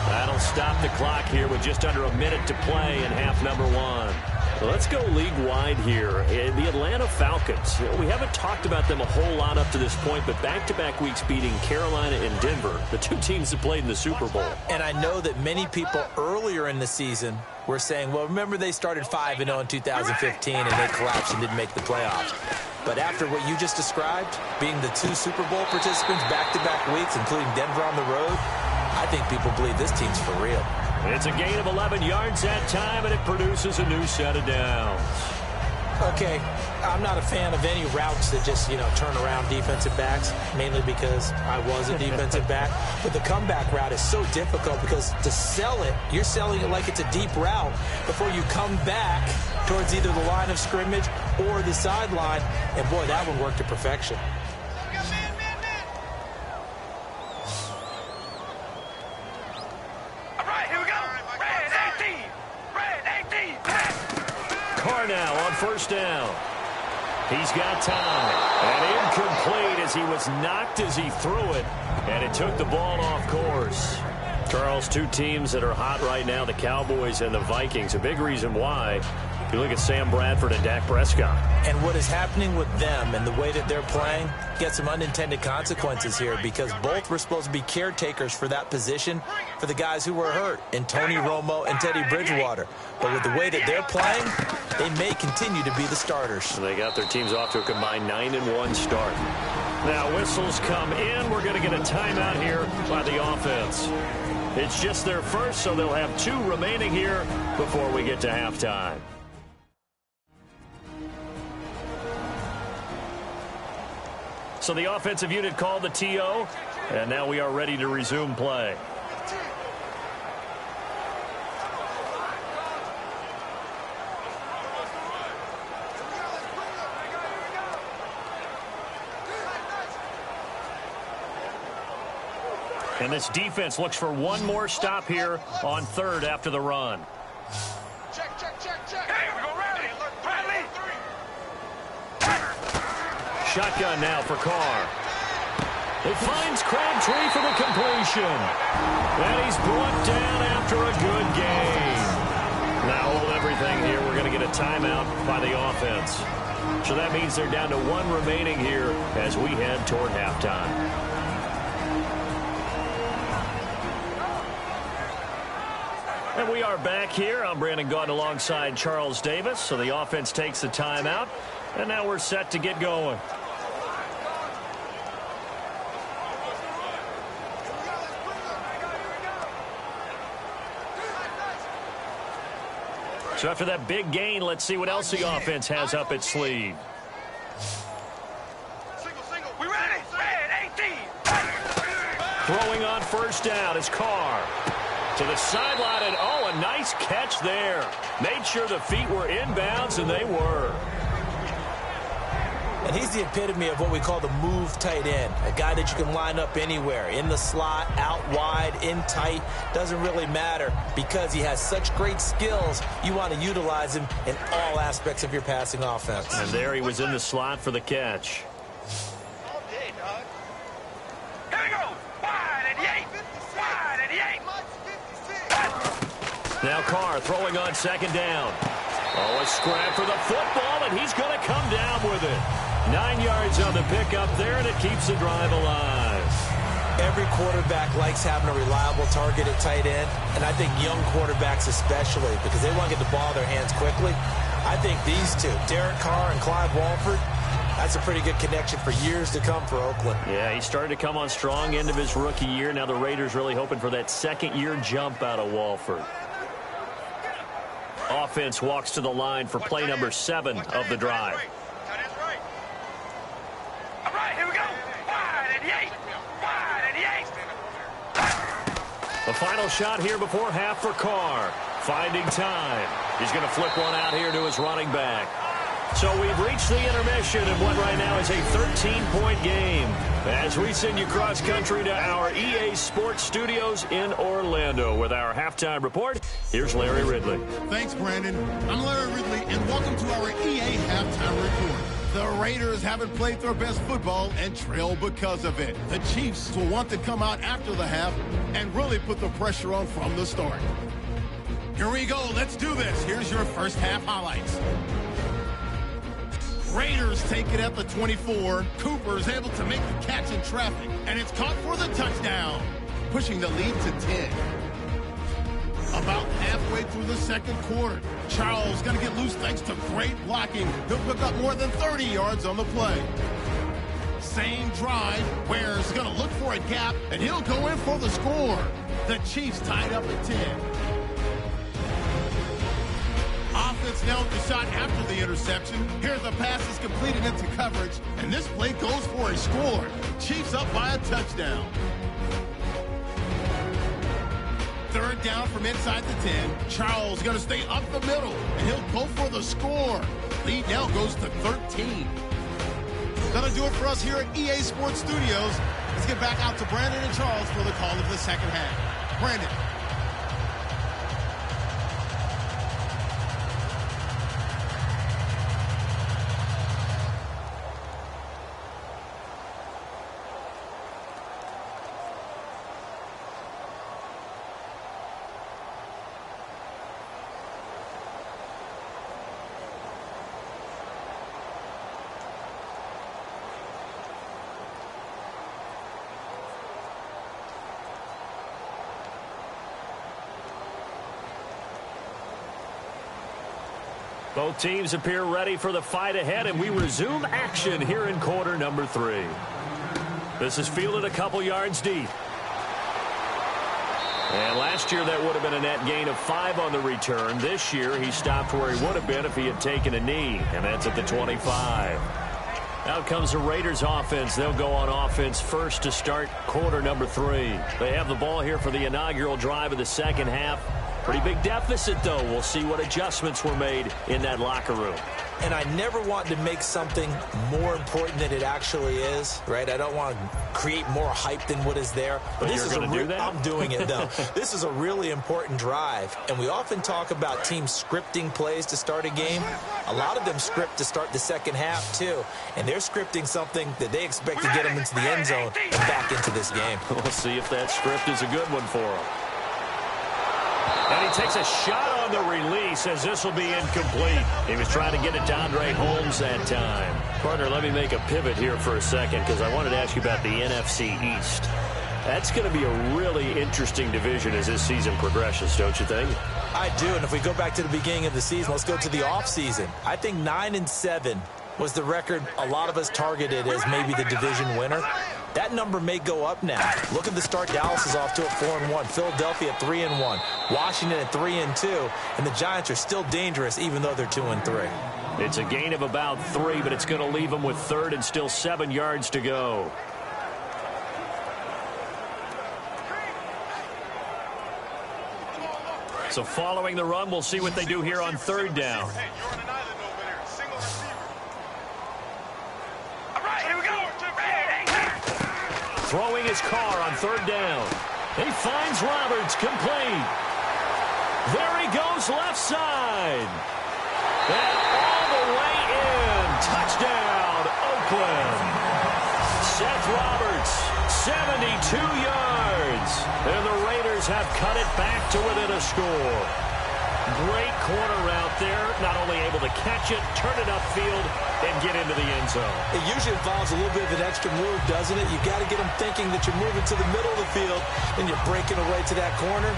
That'll stop the clock here with just under a minute to play in half number 1. Let's go league-wide here. The Atlanta Falcons, we haven't talked about them a whole lot up to this point, but back-to-back weeks beating Carolina and Denver, the 2 teams that played in the Super Bowl. And I know that many people earlier in the season were saying, well, remember they started 5-0 in 2015 and they collapsed and didn't make the playoffs. But after what you just described, being the 2 Super Bowl participants back-to-back weeks, including Denver on the road, I think people believe this team's for real. It's a gain of 11 yards that time, and it produces a new set of downs. Okay, I'm not a fan of any routes that just, turn around defensive backs, mainly because I was a defensive back. But the comeback route is so difficult because to sell it, you're selling it like it's a deep route before you come back towards either the line of scrimmage or the sideline. And, boy, that one worked to perfection. Now on first down. He's got time. And incomplete as he was knocked as he threw it. And it took the ball off course. Charles, 2 teams that are hot right now, the Cowboys and the Vikings. A big reason why You look at Sam Bradford and Dak Prescott. And what is happening with them and the way that they're playing gets some unintended consequences here, because both were supposed to be caretakers for that position for the guys who were hurt in Tony Romo and Teddy Bridgewater. But with the way that they're playing, they may continue to be the starters. They got their teams off to a combined 9-1 start. Now whistles come in. We're going to get a timeout here by the offense. It's just their first, so they'll have 2 remaining here before we get to halftime. So the offensive unit called the TO, and now we are ready to resume play. And this defense looks for one more stop here on 3rd after the run. Check. Hey, we go rally. Shotgun now for Carr. It finds Crabtree for the completion. And he's brought down after a good game. Now hold everything here. We're going to get a timeout by the offense. So that means they're down to 1 remaining here as we head toward halftime. And we are back here. I'm Brandon Gaudin alongside Charles Davis. So the offense takes the timeout. And now we're set to get going. So after that big gain, let's see what else the offense has up its sleeve. Single. We ready? Red 18. Throwing on 1st down is Carr. To the sideline, and oh, a nice catch there. Made sure the feet were inbounds, and they were. And he's the epitome of what we call the move tight end. A guy that you can line up anywhere. In the slot, out wide, in tight. Doesn't really matter because he has such great skills. You want to utilize him in all aspects of your passing offense. And there he was in the slot for the catch. All day, dog. Here we go. Wide at the 8. Wide at the 8. Now Carr throwing on 2nd down. Oh, a scrap for the football, and he's going to come down with it. 9 yards on the pickup there, and it keeps the drive alive. Every quarterback likes having a reliable target at tight end, and I think young quarterbacks especially, because they want to get the ball in their hands quickly. I think these two, Derek Carr and Clive Walford, that's a pretty good connection for years to come for Oakland. Yeah, he started to come on strong end of his rookie year. Now the Raiders really hoping for that 2nd-year jump out of Walford. Offense walks to the line for play number 7 of the drive. All right, here we go. Wide at the 8. Wide at the 8. The final shot here before half for Carr. Finding time. He's going to flip one out here to his running back. So we've reached the intermission in what right now is a 13-point game as we send you cross-country to our EA Sports Studios in Orlando with our halftime report. Here's Larry Ridley. Thanks, Brandon. I'm Larry Ridley, and welcome to our EA Halftime Report. The Raiders haven't played their best football and trail because of it. The Chiefs will want to come out after the half and really put the pressure on from the start. Here we go. Let's do this. Here's your first half highlights. Raiders take it at the 24. Cooper is able to make the catch in traffic, and it's caught for the touchdown, pushing the lead to 10. About halfway through the 2nd quarter, Charles going to get loose thanks to great blocking. He'll pick up more than 30 yards on the play. Same drive, Ware's going to look for a gap, and he'll go in for the score. The Chiefs tied up at 10. Offense nailed the shot after the interception. Here the pass is completed into coverage, and this play goes for a score. Chiefs up by a touchdown. 3rd down from inside the 10. Charles going to stay up the middle, and he'll go for the score. Lead now goes to 13. That'll do it for us here at EA Sports Studios. Let's get back out to Brandon and Charles for the call of the 2nd half. Brandon. Both teams appear ready for the fight ahead, and we resume action here in quarter number 3. This is fielded a couple yards deep. And last year that would have been a net gain of 5 on the return. This year he stopped where he would have been if he had taken a knee, and that's at the 25. Out comes the Raiders offense. They'll go on offense first to start quarter number 3. They have the ball here for the inaugural drive of the second half. Pretty big deficit, though. We'll see what adjustments were made in that locker room. And I never want to make something more important than it actually is, right? I don't want to create more hype than what is there. But this is do that? I'm doing it, though. This is a really important drive. And we often talk about teams scripting plays to start a game. A lot of them script to start the second half, too. And they're scripting something that they expect to get them into the end zone and back into this game. We'll see if that script is a good one for them. And he takes a shot on the release as this will be incomplete. He was trying to get it to Andre Holmes that time. Partner, let me make a pivot here for a second because I wanted to ask you about the NFC East. That's going to be a really interesting division as this season progresses, don't you think? I do, and if we go back to the beginning of the season, let's go to the offseason. I think 9-7 was the record a lot of us targeted as maybe the division winner. That number may go up now. Look at the start. Dallas is off to a 4-1. Philadelphia at 3-1. Washington at 3-2. And the Giants are still dangerous even though they're 2-3. It's a gain of about 3, but it's going to leave them with third and still 7 yards to go. So following the run, we'll see what they do here on third down. Throwing his car on third down. He finds Roberts, complete. There he goes, left side. And all the way in. Touchdown, Oakland. Seth Roberts, 72 yards. And the Raiders have cut it back to within a score. Great corner route there. Not only able to catch it, turn it upfield, and get into the end zone. It usually involves a little bit of an extra move, doesn't it? You got to get them thinking that you're moving to the middle of the field and you're breaking away to that corner.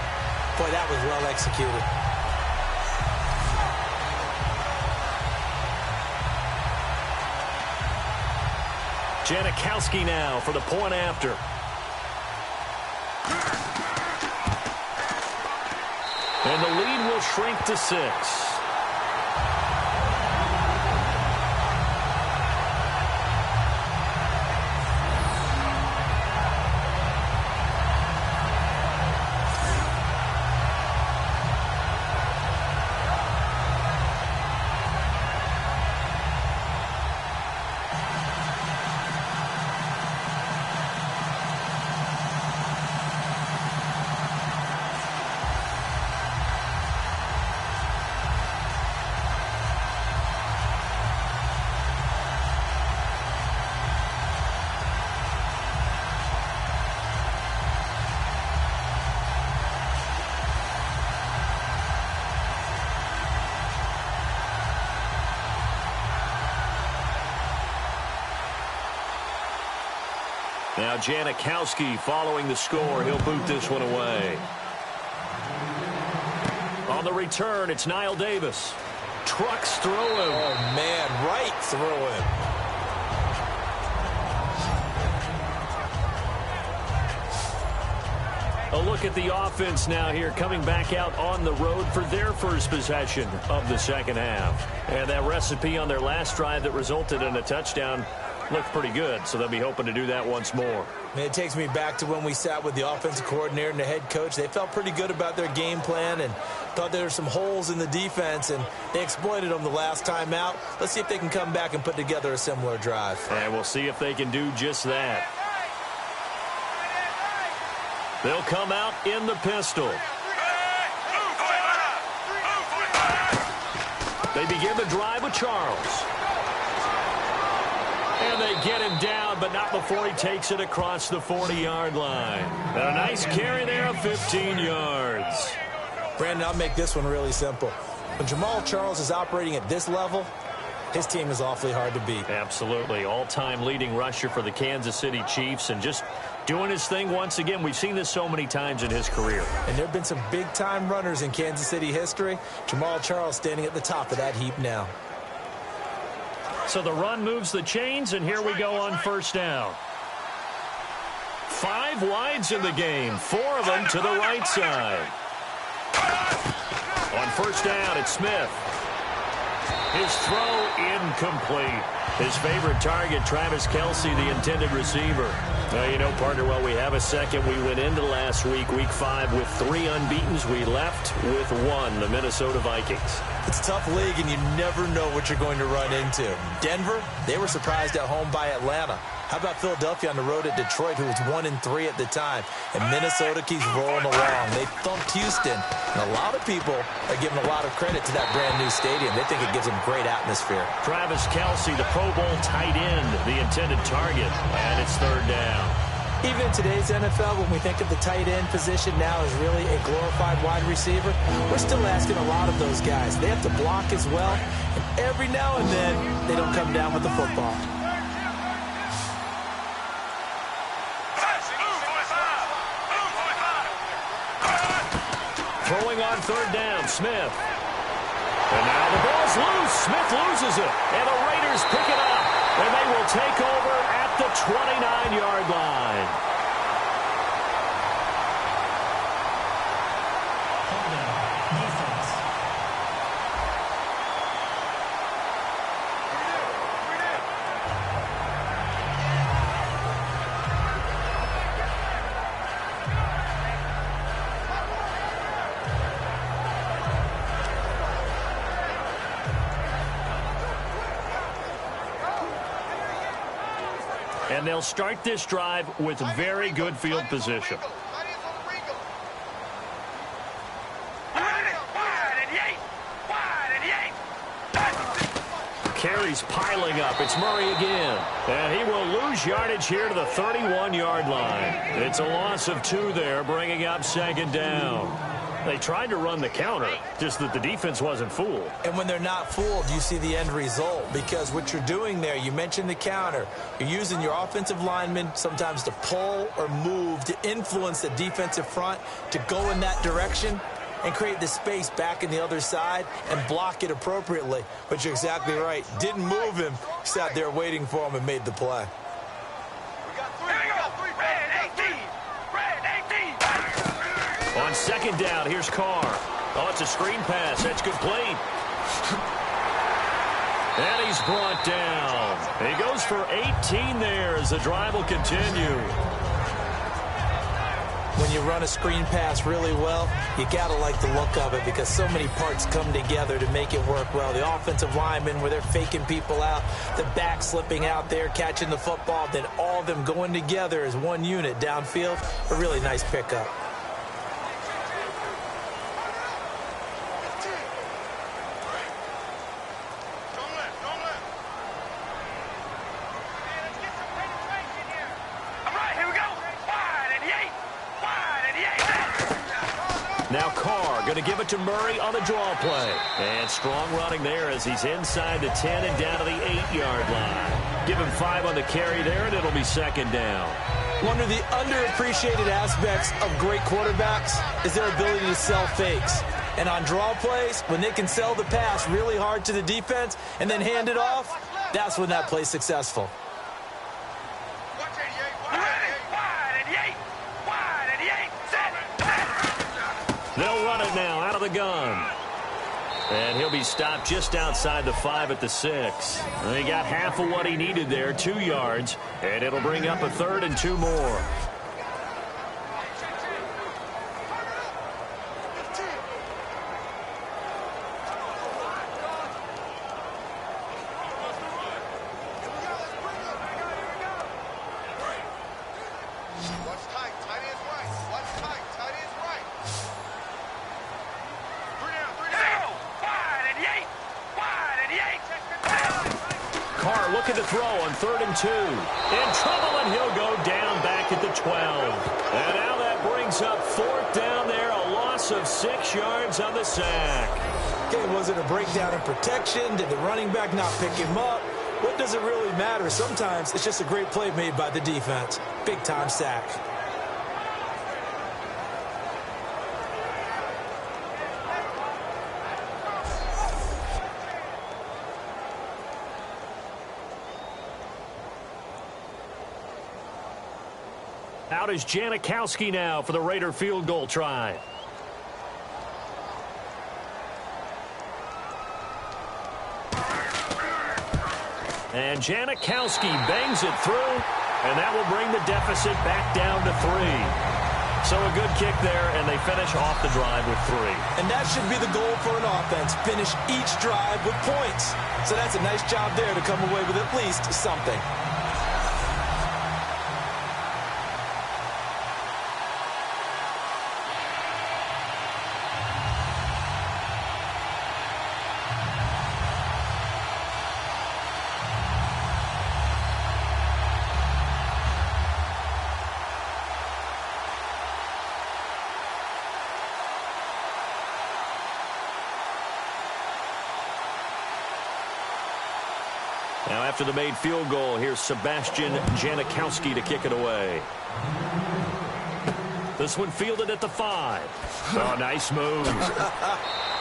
Boy, that was well executed. Janikowski now for the point after. And the lead will shrink to 6. Now Janikowski following the score. He'll boot this one away. On the return, it's Niall Davis. Trucks through him. Oh, man, right through him. A look at the offense now here, coming back out on the road for their first possession of the second half. And that recipe on their last drive that resulted in a touchdown looked pretty good, so they'll be hoping to do that once more. Man, it takes me back to when we sat with the offensive coordinator and the head coach. They felt pretty good about their game plan and thought there were some holes in the defense, and they exploited them the last time out. Let's see if they can come back and put together a similar drive. And we'll see if they can do just that. They'll come out in the pistol. They begin the drive with Charles. And they get him down, but not before he takes it across the 40-yard line. And a nice carry there of 15 yards. Brandon, I'll make this one really simple. When Jamal Charles is operating at this level, His team is awfully hard to beat. Absolutely. All-time leading rusher for the Kansas City Chiefs, and just doing his thing once again. We've seen this so many times in his career. And there have been some big-time runners in Kansas City history. Jamal Charles standing at the top of that heap now. So the run moves the chains, and here we go on first down. 5 wides in the game, 4 of them to the right side. On first down, it's Smith. His throw incomplete. His favorite target, Travis Kelce, the intended receiver. Now, you know, partner, while we have a second, we went into last week, week 5, with 3 unbeatens. We left with 1, the Minnesota Vikings. It's a tough league, and you never know what you're going to run into. Denver, they were surprised at home by Atlanta. How about Philadelphia on the road at Detroit, who was 1-3 at the time? And Minnesota keeps rolling along. They thumped Houston. And a lot of people are giving a lot of credit to that brand-new stadium. They think it gives them great atmosphere. Travis Kelce, the Pro Bowl tight end, the intended target. And it's third down. Even in today's NFL, when we think of the tight end position now as really a glorified wide receiver, we're still asking a lot of those guys. They have to block as well. And every now and then, they don't come down with the football. Throwing on third down, Smith. And now the ball's loose. Smith loses it. And the Raiders pick it up. And they will take over at the 29-yard line. And they'll start this drive with very good field position. Carries piling up. It's Murray again. And he will lose yardage here to the 31-yard line. It's a loss of 2 there, bringing up second down. They tried to run the counter, just that the defense wasn't fooled. And when they're not fooled, you see the end result. Because what you're doing there, you mentioned the counter. You're using your offensive linemen sometimes to pull or move, to influence the defensive front, to go in that direction and create the space back in the other side and block it appropriately. But you're exactly right. Didn't move him. Sat there waiting for him and made the play. On second down, here's Carr. Oh, it's a screen pass. That's complete. And he's brought down. He goes for 18 there as the drive will continue. When you run a screen pass really well, you got to like the look of it because so many parts come together to make it work well. The offensive linemen, where they're faking people out, the back slipping out there, catching the football, then all of them going together as one unit downfield. A really nice pickup. Now Carr going to give it to Murray on the draw play. And strong running there as he's inside the 10 and down to the 8-yard line. Give him 5 on the carry there, and it'll be second down. One of the underappreciated aspects of great quarterbacks is their ability to sell fakes. And on draw plays, when they can sell the pass really hard to the defense and then hand it off, that's when that play's successful. They'll run it now out of the gun. And he'll be stopped just outside the 5 at the 6. And he got half of what he needed there, 2 yards. And it'll bring up a 3rd and 2 more. Looking to throw on 3rd and 2. In trouble, and he'll go down back at the 12. And now that brings up 4th down there, a loss of 6 yards on the sack. Okay, was it a breakdown in protection? Did the running back not pick him up? What does it really matter? Sometimes it's just a great play made by the defense. Big-time sack. Out is Janikowski now for the Raider field goal try. And Janikowski bangs it through, and that will bring the deficit back down to 3. So a good kick there, and they finish off the drive with 3. And that should be the goal for an offense, finish each drive with points. So that's a nice job there to come away with at least something. Now after the made field goal, here's Sebastian Janikowski to kick it away. This one fielded at the 5. Oh, nice move.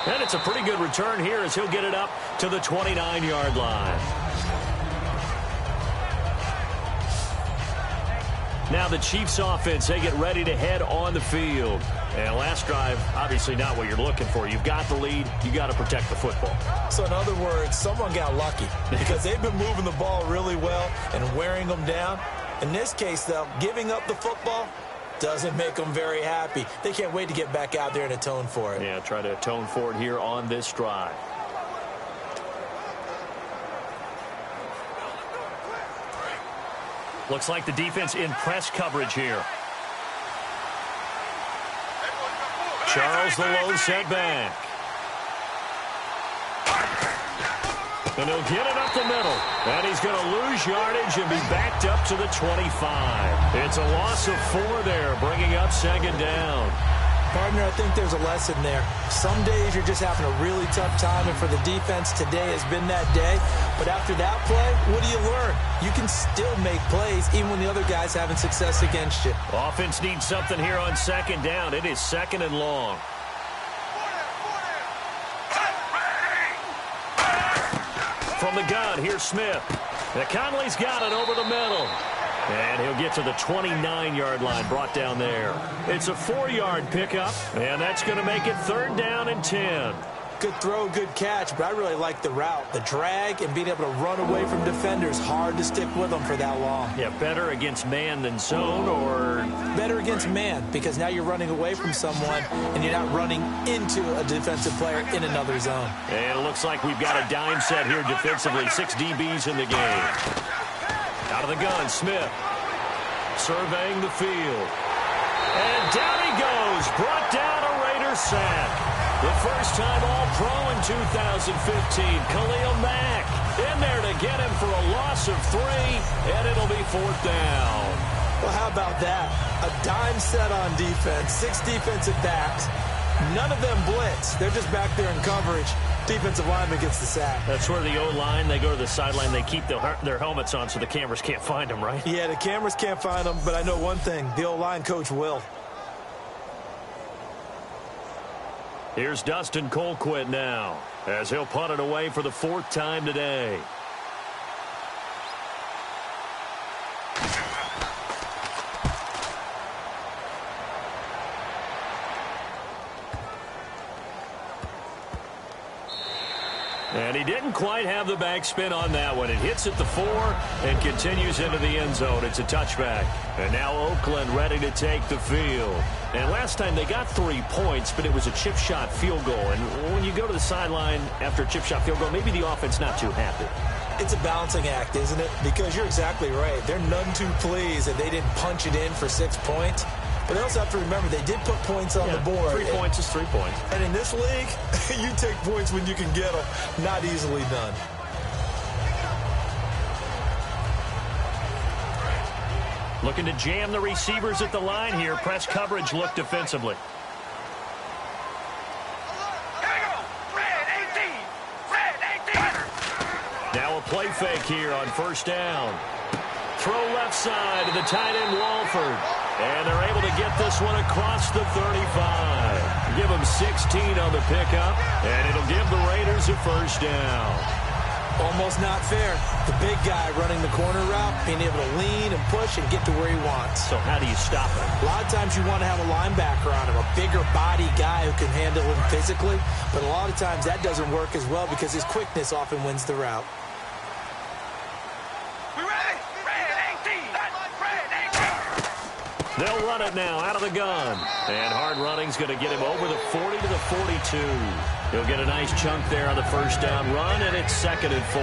And it's a pretty good return here as he'll get it up to the 29-yard line. Now the Chiefs offense, they get ready to head on the field. And last drive, obviously not what you're looking for. You've got the lead. You got to protect the football. So in other words, someone got lucky because they've been moving the ball really well and wearing them down. In this case, though, giving up the football doesn't make them very happy. They can't wait to get back out there and atone for it. Yeah, try to atone for it here on this drive. Looks like the defense in press coverage here. Charles the low setback. And he'll get it up the middle. And he's going to lose yardage and be backed up to the 25. It's a loss of 4 there, bringing up second down. Partner, I think there's a lesson there. Some days you're just having a really tough time, and for the defense, today has been that day. But after that play, what do you learn? You can still make plays even when the other guy's having success against you. Offense needs something here on second down. It is second and long. From the gun, here's Smith. Conley's got it over the middle. And he'll get to the 29-yard line, brought down there. It's a 4-yard pickup, and that's going to make it 3rd down and 10. Good throw, good catch, but I really like the route. The drag and being able to run away from defenders, hard to stick with them for that long. Yeah, better against man than zone, or? Better against man, because now you're running away from someone, and you're not running into a defensive player in another zone. And it looks like we've got a dime set here defensively. 6 DBs in the game. Out of the gun, Smith. Surveying the field. And down he goes. Brought down a Raider sack. The first time All-Pro in 2015. Khalil Mack in there to get him for a loss of 3. And it'll be 4th down. Well, how about that? A dime set on defense. 6 defensive backs. None of them blitz. They're just back there in coverage. Defensive lineman gets the sack. That's where the O-line, they go to the sideline, they keep their helmets on so the cameras can't find them, right? Yeah, the cameras can't find them, but I know one thing. The O-line coach will. Here's Dustin Colquitt now, as he'll punt it away for the 4th time today. And he didn't quite have the backspin on that one. It hits at the 4 and continues into the end zone. It's a touchback. And now Oakland ready to take the field. And last time they got 3 points, but it was a chip shot field goal. And when you go to the sideline after a chip shot field goal, maybe the offense not too happy. It's a balancing act, isn't it? Because you're exactly right. They're none too pleased that they didn't punch it in for 6 points. But they also have to remember they did put points on the board. 3 points is 3 points. And in this league, you take points when you can get them. Not easily done. Looking to jam the receivers at the line here. Press coverage look defensively. Here we go. Red, play fake here on first down. Throw left side to the tight end Walford. And they're able to get this one across the 35. Give them 16 on the pickup, and it'll give the Raiders a first down. Almost not fair. The big guy running the corner route, being able to lean and push and get to where he wants. So how do you stop it? A lot of times you want to have a linebacker on him, a bigger body guy who can handle him physically. But a lot of times that doesn't work as well because his quickness often wins the route. They'll run it now out of the gun. And hard running's going to get him over the 40 to the 42. He'll get a nice chunk there on the first down run, and it's 2nd and 4.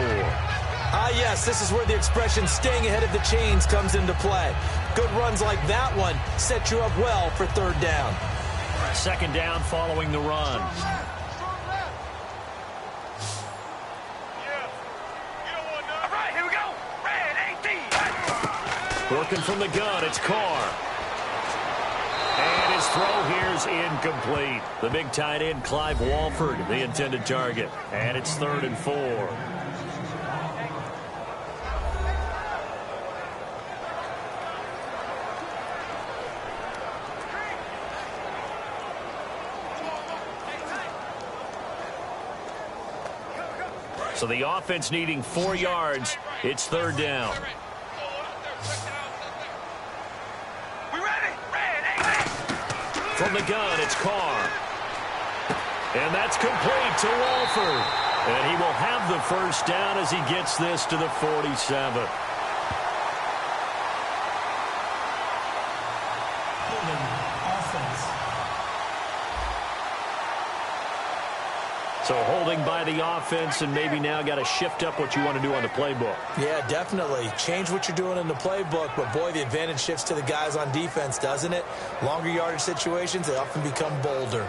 Yes, this is where the expression staying ahead of the chains comes into play. Good runs like that one set you up well for 3rd down. 2nd down following the run. All right, here we go. Red 18. Working from the gun, it's Carr. And his throw here's incomplete. The big tight end, Clive Walford, the intended target. And it's 3rd and 4. So the offense needing 4 yards. It's 3rd down. From the gun, it's Carr. And that's complete to Walford. And he will have the first down as he gets this to the 47. So holding by the offense, and maybe now got to shift up what you want to do on the playbook. Yeah, definitely. Change what you're doing in the playbook, but boy, the advantage shifts to the guys on defense, doesn't it? Longer yardage situations, they often become bolder.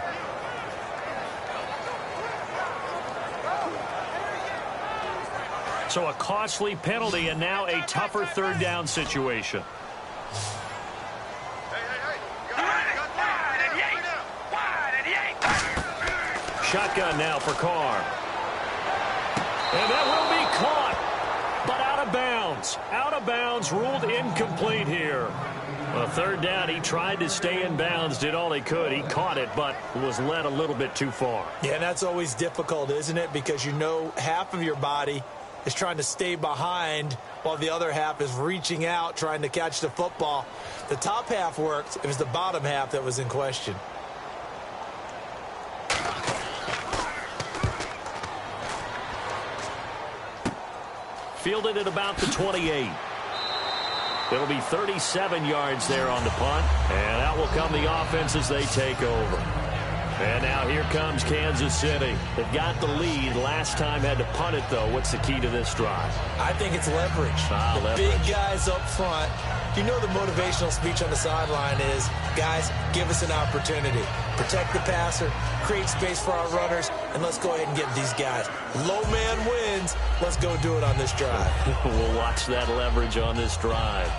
So a costly penalty and now a tougher 3rd down situation. Shotgun now for Carr. And that will be caught, but out of bounds. Out of bounds, ruled incomplete here. Well, 3rd down, he tried to stay in bounds, did all he could. He caught it, but was led a little bit too far. Yeah, and that's always difficult, isn't it? Because you know half of your body is trying to stay behind while the other half is reaching out, trying to catch the football. The top half worked. It was the bottom half that was in question. Fielded at about the 28. It'll be 37 yards there on the punt. And out will come the offense as they take over. And now here comes Kansas City. They've got the lead. Last time had to punt it, though. What's the key to this drive? I think it's leverage. Leverage. Big guys up front. You know the motivational speech on the sideline is, guys, give us an opportunity. Protect the passer, create space for our runners, and let's go ahead and get these guys. Low man wins. Let's go do it on this drive. We'll watch that leverage on this drive.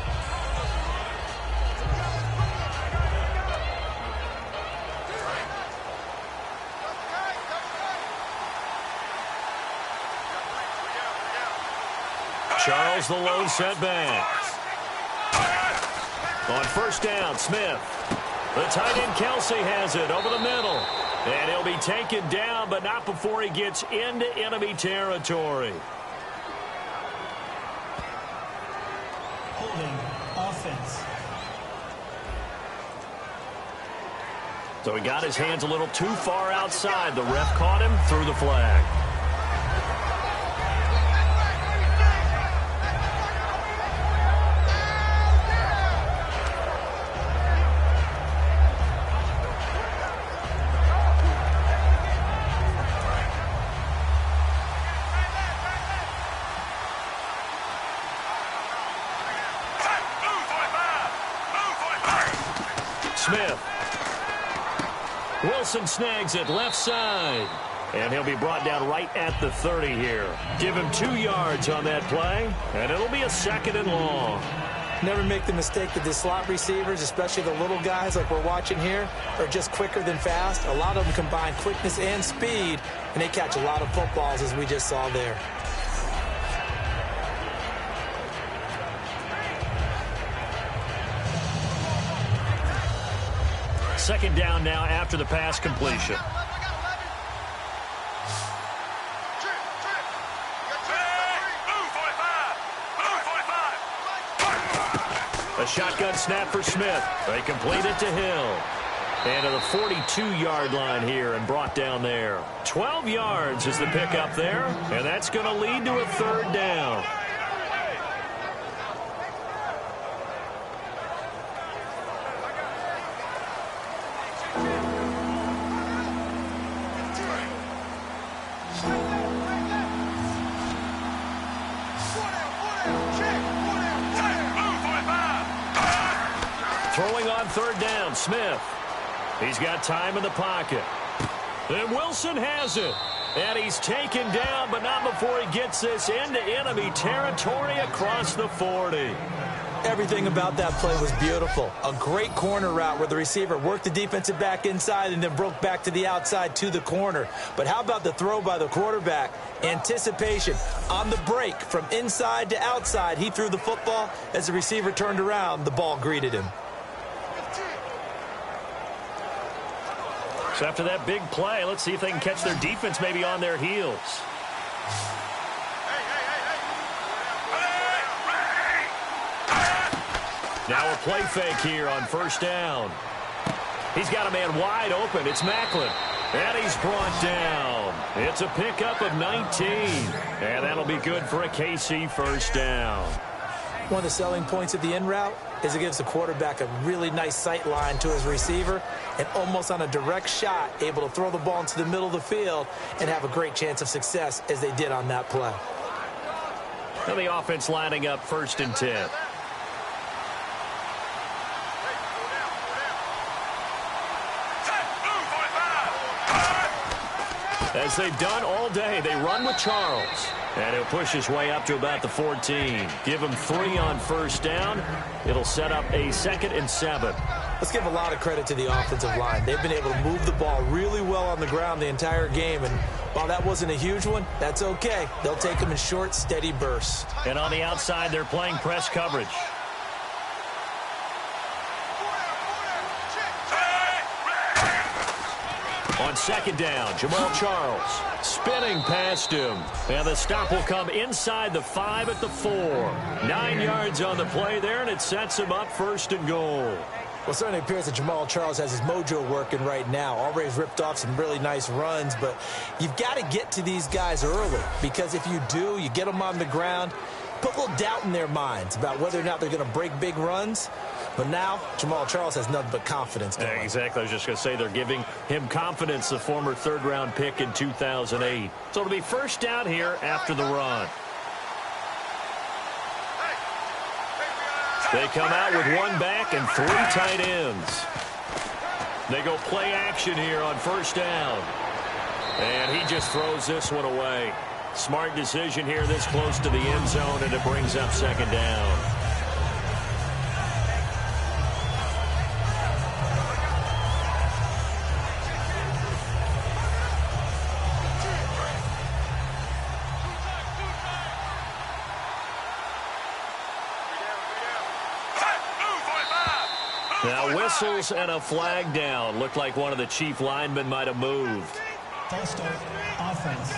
Charles the lone setback. On first down, Smith. The tight end Kelsey has it over the middle. And he'll be taken down, but not before he gets into enemy territory. Holding offense. So he got his hands a little too far outside. The ref caught him, threw the flag. Smith. Wilson snags it left side. And he'll be brought down right at the 30 here. Give him 2 yards on that play. And it'll be a 2nd and long. Never make the mistake that the slot receivers, especially the little guys like we're watching here, are just quicker than fast. A lot of them combine quickness and speed, and they catch a lot of footballs as we just saw there. Second down now after the pass completion. A shotgun snap for Smith. They complete it to Hill. And to the 42-yard line here and brought down there. 12 yards is the pickup there, and that's going to lead to a third down. Throwing on third down, Smith. He's got time in the pocket. And Wilson has it. And he's taken down, but not before he gets this into enemy territory across the 40. Everything about that play was beautiful. A great corner route where the receiver worked the defensive back inside and then broke back to the outside to the corner. But how about the throw by the quarterback? Anticipation on the break from inside to outside. He threw the football. As the receiver turned around, the ball greeted him. So after that big play, let's see if they can catch their defense maybe on their heels. Now a play fake here on first down. He's got a man wide open. It's Macklin. And he's brought down. It's a pickup of 19. And that'll be good for a KC first down. One of the selling points of the in route is it gives the quarterback a really nice sight line to his receiver and almost on a direct shot able to throw the ball into the middle of the field and have a great chance of success as they did on that play. And the offense lining up 1st and 10. As they've done all day, they run with Charles. And he'll push his way up to about the 14. Give him 3 on first down. It'll set up a 2nd and 7. Let's give a lot of credit to the offensive line. They've been able to move the ball really well on the ground the entire game. And while that wasn't a huge one, that's okay. They'll take them in short, steady bursts. And on the outside, they're playing press coverage. On 2nd down, Jamal Charles spinning past him. And the stop will come inside the 5 at the 4. 9 yards on the play there, and it sets him up 1st and goal. Well, it certainly appears that Jamal Charles has his mojo working right now. Already ripped off some really nice runs, but you've got to get to these guys early because if you do, you get them on the ground, put a little doubt in their minds about whether or not they're going to break big runs. But now, Jamal Charles has nothing but confidence going. Yeah, exactly. I was just going to say they're giving him confidence, the former 3rd-round pick in 2008. So it'll be first down here after the run. They come out with 1 back and 3 tight ends. They go play action here on first down. And he just throws this one away. Smart decision here this close to the end zone, and it brings up 2nd down. Now whistles and a flag down. Looked like one of the chief linemen might have moved. False start, offense.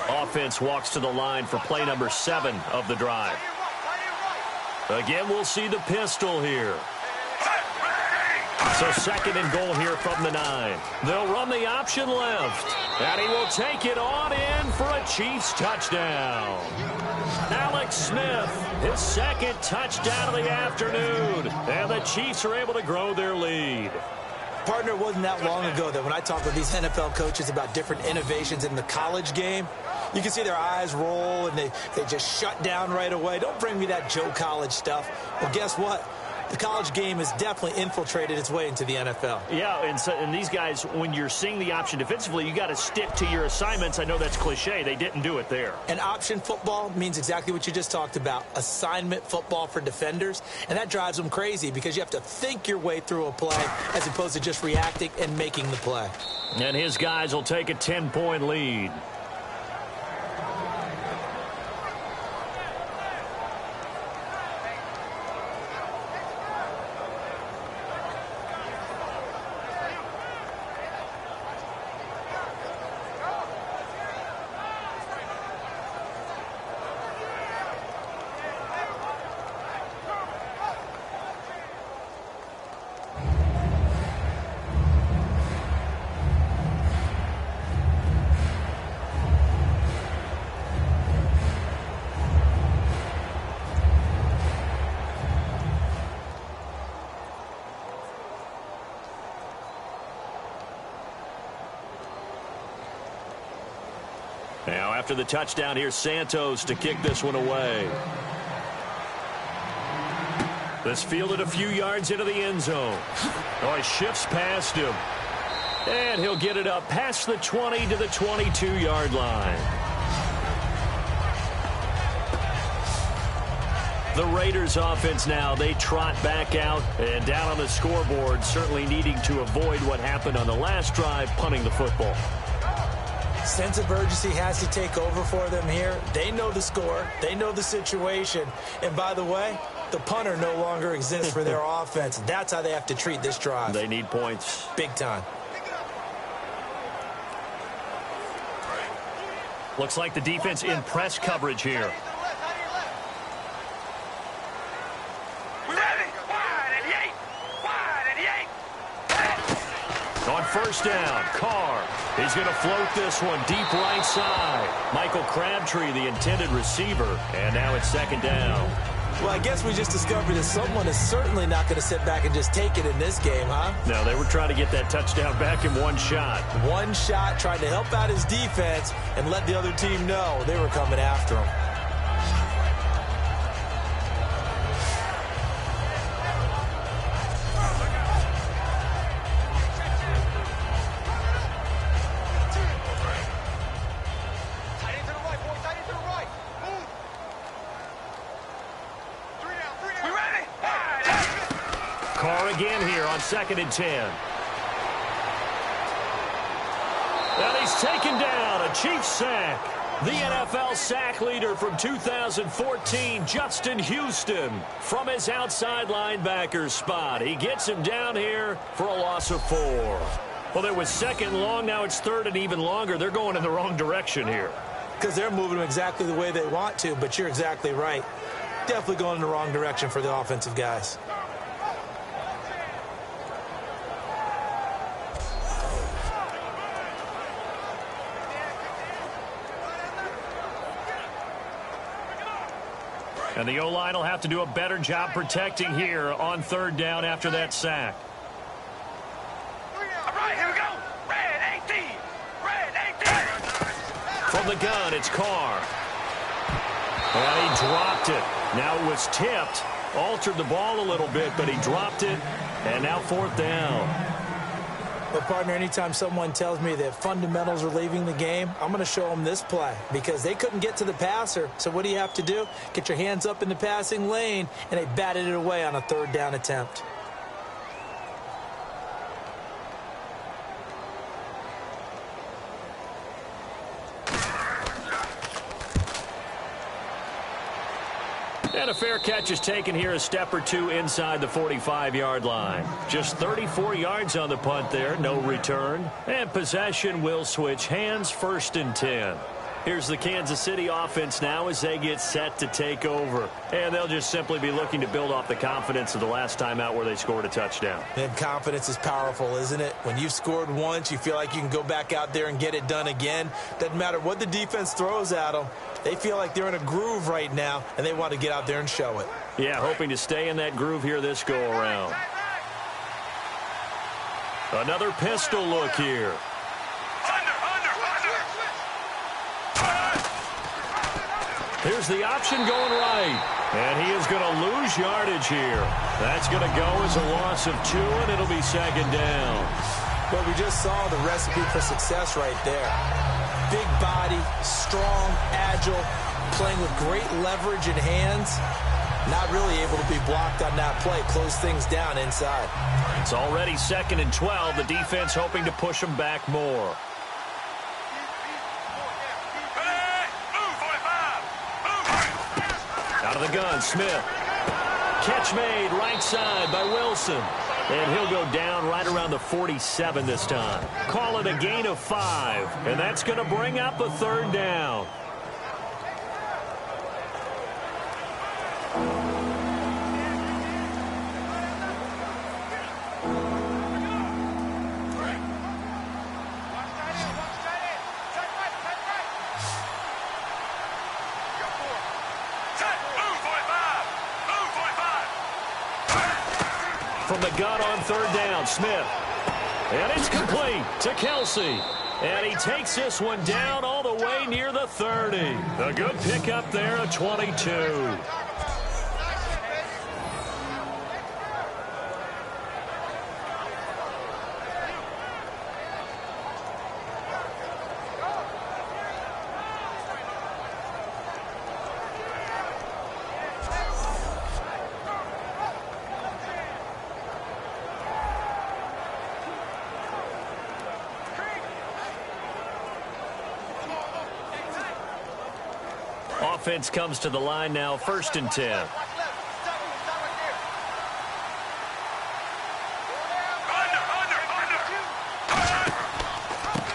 Offense walks to the line for play number 7 of the drive. Again, we'll see the pistol here. So 2nd and goal here from the 9. They'll run the option left. And he will take it on in for a Chiefs touchdown. Alex Smith, his 2nd touchdown of the afternoon. And the Chiefs are able to grow their lead. Partner, it wasn't that long ago that when I talk with these NFL coaches about different innovations in the college game, you can see their eyes roll and they just shut down right away. Don't bring me that Joe College stuff. Well, guess what? The college game has definitely infiltrated its way into the NFL. Yeah, and these guys, when you're seeing the option defensively, you got to stick to your assignments. I know that's cliche. They didn't do it there. And option football means exactly what you just talked about, assignment football for defenders, and that drives them crazy because you have to think your way through a play as opposed to just reacting and making the play. And his guys will take a 10-point lead. Now, after the touchdown, here's Santos to kick this one away. This fielded a few yards into the end zone. Oh, he shifts past him. And he'll get it up past the 20 to the 22-yard line. The Raiders offense now, they trot back out and down on the scoreboard, certainly needing to avoid what happened on the last drive, punting the football. Sense of urgency has to take over for them here. They know the score. They know the situation. And by the way, the punter no longer exists for their offense. That's how they have to treat this drive. They need points. Big time. Looks like the defense in press coverage here. On first down, Carr. He's going to float this one deep right side. Michael Crabtree, the intended receiver. And now it's second down. Well, I guess we just discovered that someone is certainly not going to sit back and just take it in this game, huh? No, they were trying to get that touchdown back in one shot. One shot, trying to help out his defense and let the other team know they were coming after him. Again here on 2nd and 10. And he's taken down, a Chiefs sack. The NFL sack leader from 2014, Justin Houston, from his outside linebacker spot. He gets him down here for a loss of 4. Well, it was 2nd and long. Now it's 3rd and even longer. They're going in the wrong direction here. Because they're moving them exactly the way they want to, but you're exactly right. Definitely going in the wrong direction for the offensive guys. And the O-line will have to do a better job protecting here on 3rd down after that sack. All right, here we go. Red 18. Red 18. From the gun, it's Carr. And he dropped it. Now it was tipped. Altered the ball a little bit, but he dropped it. And now 4th down. But, partner, anytime someone tells me that fundamentals are leaving the game, I'm going to show them this play because they couldn't get to the passer. So what do you have to do? Get your hands up in the passing lane, and they batted it away on a 3rd down attempt. And a fair catch is taken here, a step or two inside the 45-yard line. Just 34 yards on the punt there, no return. And possession will switch hands, 1st and 10. Here's the Kansas City offense now as they get set to take over. And they'll just simply be looking to build off the confidence of the last time out where they scored a touchdown. And confidence is powerful, isn't it? When you've scored once, you feel like you can go back out there and get it done again. Doesn't matter what the defense throws at them. They feel like they're in a groove right now, and they want to get out there and show it. Yeah, hoping to stay in that groove here this go-around. Another pistol look here. Here's the option going right. And he is going to lose lose yardage here. That's going to go as a loss of 2, and it'll be second down. Well, we just saw the recipe for success right there. Big body, strong, agile, playing with great leverage in hands. Not really able to be blocked on that play. Close things down inside. It's already 2nd and 12. The defense hoping to push them back more. Out of the gun, Smith. Catch made right side by Wilson. And he'll go down right around the 47 this time. Call it a gain of 5. And that's going to bring up a 3rd down. From the gun on 3rd down, Smith. And it's complete to Kelsey. And he takes this one down all the way near the 30. A good pickup there of 22. Offense comes to the line now, 1st and 10.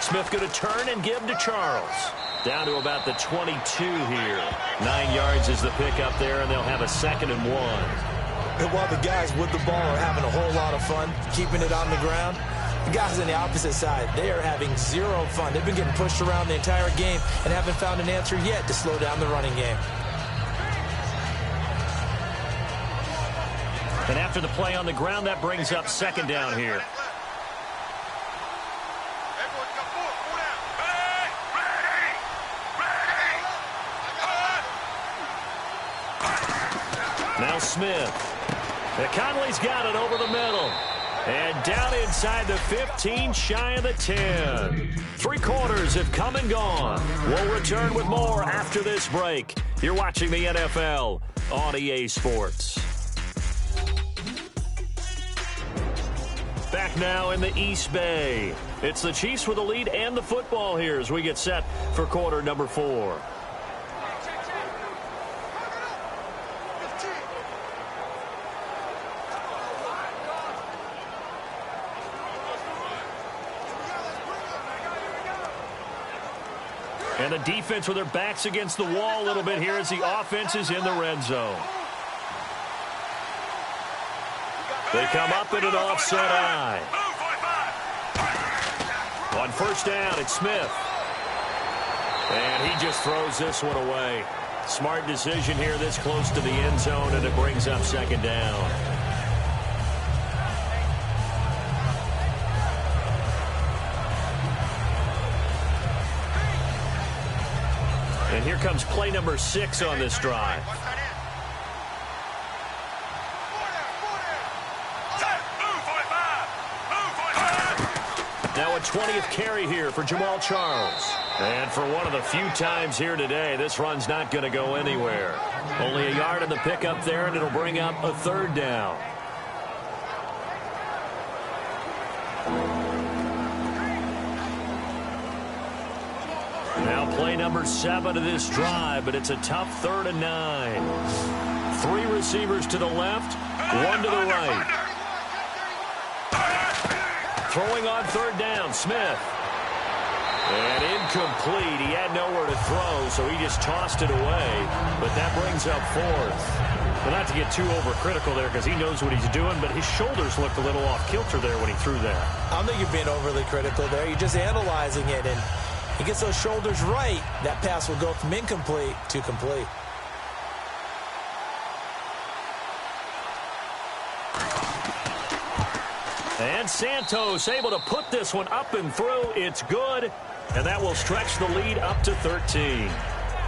Smith going to turn and give to Charles. Down to about the 22 here. 9 yards is the pickup there, and they'll have a 2nd and 1. And while the guys with the ball are having a whole lot of fun keeping it on the ground, the guys on the opposite side, they are having 0 fun. They've been getting pushed around the entire game and haven't found an answer yet to slow down the running game. And after the play on the ground, that brings up 2nd down here. Now Smith. Conley's got it over the middle. And down inside the 15, shy of the 10. 3 quarters have come and gone. We'll return with more after this break. You're watching the NFL on EA Sports. Back now in the East Bay. It's the Chiefs with the lead and the football here as we get set for quarter number 4. And the defense with their backs against the wall a little bit here as the offense is in the red zone. They come up in an offset eye. On 1st down, it's Smith. And he just throws this one away. Smart decision here this close to the end zone, and it brings up 2nd down. And here comes play number 6 on this drive. Now a 20th carry here for Jamal Charles. And for one of the few times here today, this run's not going to go anywhere. Only a yard in the pickup there, and it'll bring up a 3rd down. Now play number 7 of this drive, but it's a tough 3rd and 9. 3 receivers to the left, 1 to the right. Throwing on 3rd down, Smith. And incomplete. He had nowhere to throw, so he just tossed it away. But that brings up 4th. Well, not to get too overcritical there because he knows what he's doing, but his shoulders looked a little off kilter there when he threw that. I don't think you're being overly critical there. You're just analyzing it, and he gets those shoulders right. That pass will go from incomplete to complete. And Santos able to put this one up and through. It's good, and that will stretch the lead up to 13.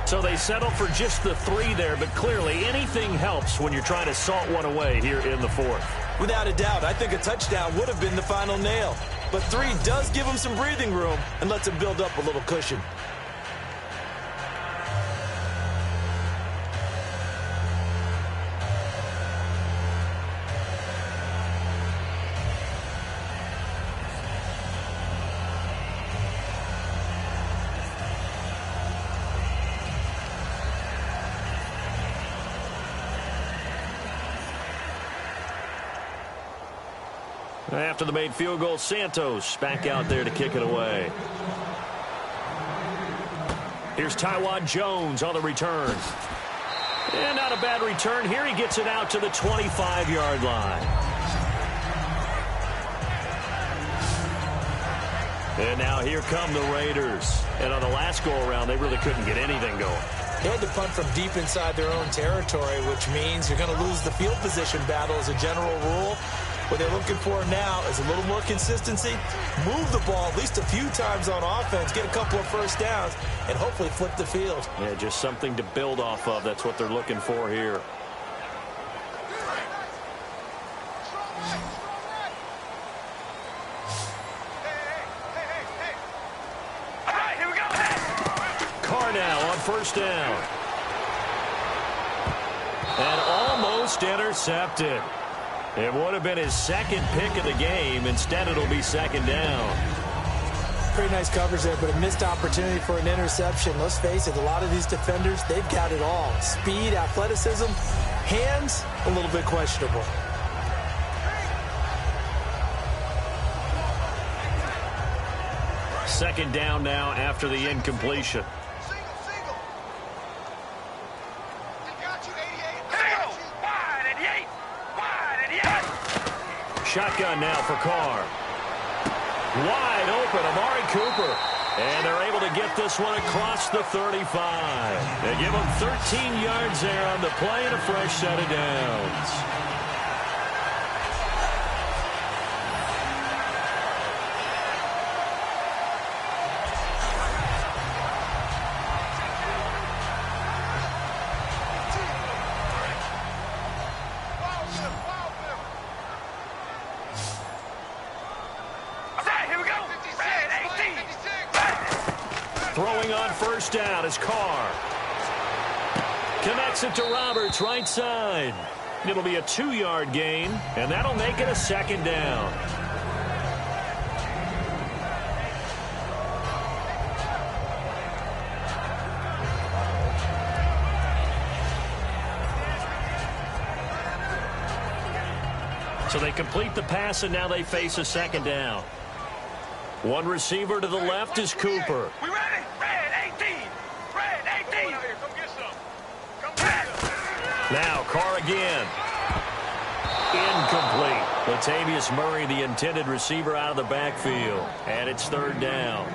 So they settle for just the 3 there, but clearly anything helps when you're trying to salt one away here in the 4th. Without a doubt, I think a touchdown would have been the final nail. But 3 does give him some breathing room and lets him build up a little cushion. After the made field goal, Santos back out there to kick it away. Here's Tywod Jones on the return. And not a bad return here. He gets it out to the 25-yard line. And now here come the Raiders. And on the last go-around, they really couldn't get anything going. They had to punt from deep inside their own territory, which means you're going to lose the field position battle as a general rule. What they're looking for now is a little more consistency, move the ball at least a few times on offense, get a couple of first downs, and hopefully flip the field. Yeah, just something to build off of. That's what they're looking for here. All right, here we go. Carr now on first down. And almost intercepted. It would have been his second pick of the game. Instead, it'll be second down. Pretty nice coverage there, but a missed opportunity for an interception. Let's face it, a lot of these defenders, they've got it all. Speed, athleticism, hands, a little bit questionable. Second down now after the incompletion. Shotgun now for Carr. Wide open, Amari Cooper. And they're able to get this one across the 35. They give him 13 yards there on the play and a fresh set of downs. Throwing on first down is Carr. Connects it to Roberts, right side. It'll be a 2-yard gain, and that'll make it a second down. So they complete the pass, and now they face a second down. One receiver to the left is Cooper. We ready? Red 18. Red 18. Come get some. Come get some. Now Carr again. Incomplete. Latavius Murray, the intended receiver, out of the backfield. And it's third down.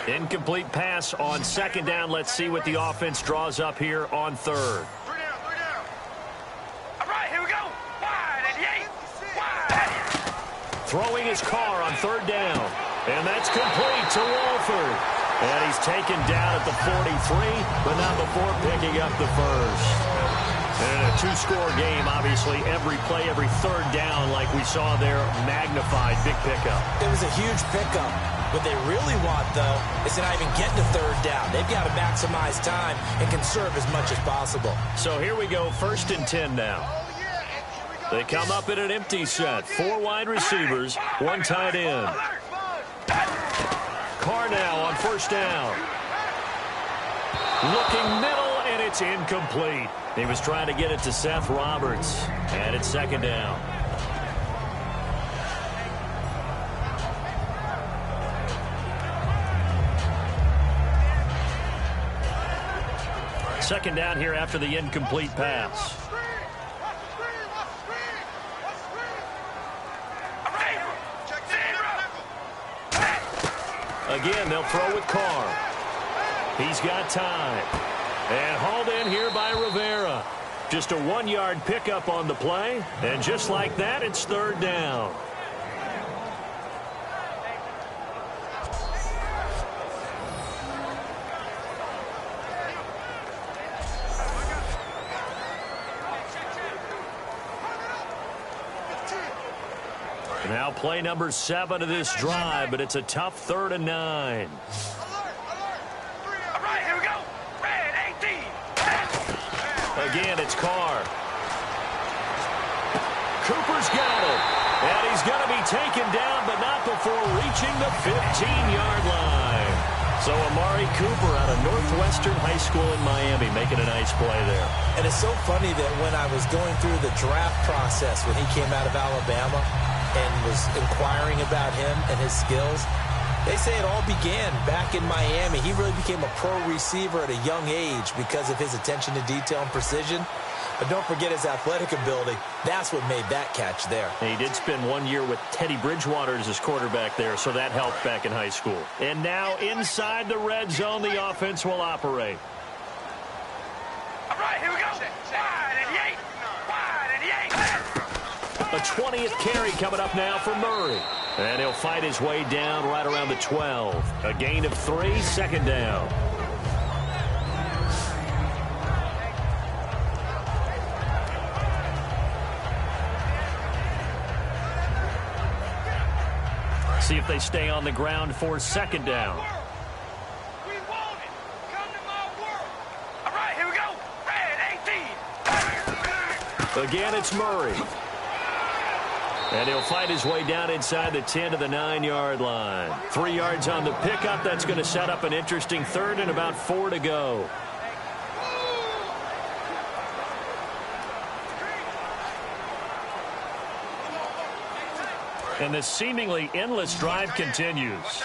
Incomplete pass on second down. Let's see what the offense draws up here on third. 3 down, 3 down. All right, here we go. Wide at the 8. Wide. Throwing his Carr on third down. And that's complete to Wolford. And he's taken down at the 43, but not before picking up the first. And a 2-score game, obviously, every play, every third down, like we saw there, magnified, big pickup. It was a huge pickup. What they really want, though, is to not even get to third down. They've got to maximize time and conserve as much as possible. So here we go, 1st and 10 now. They come up in an empty set. 4 wide receivers, 1 tight end. Carr now on first down. Looking middle, and it's incomplete. He was trying to get it to Seth Roberts, and it's second down. Second down here after the incomplete pass. Again, they'll throw with Carr. He's got time. And hauled in here by Rivera. Just a 1-yard pickup on the play, and just like that, it's third down. Now play number 7 of this drive, but it's a tough 3rd and 9. All right, here we go. Red 18. Again, it's Carr. Cooper's got it. And he's going to be taken down, but not before reaching the 15-yard line. So Amari Cooper out of Northwestern High School in Miami making a nice play there. And it's so funny that when I was going through the draft process when he came out of Alabama and was inquiring about him and his skills, they say it all began back in Miami. He really became a pro receiver at a young age because of his attention to detail and precision. But don't forget his athletic ability. That's what made that catch there. He did spend 1 year with Teddy Bridgewater as his quarterback there, so that helped back in high school. And now inside the red zone, the offense will operate. All right, here we go. Wide and Yates. Wide and Yates. A 20th carry coming up now for Murray. And he'll fight his way down right around the 12. A gain of 3, 2nd down. See if they stay on the ground for 2nd down. We want it. Come to my world. All right, here we go. Red 18. Again, it's Murray. And he'll fight his way down inside the 10 to the 9-yard line. 3 yards on the pickup. That's going to set up an interesting 3rd and about 4 to go. And the seemingly endless drive continues.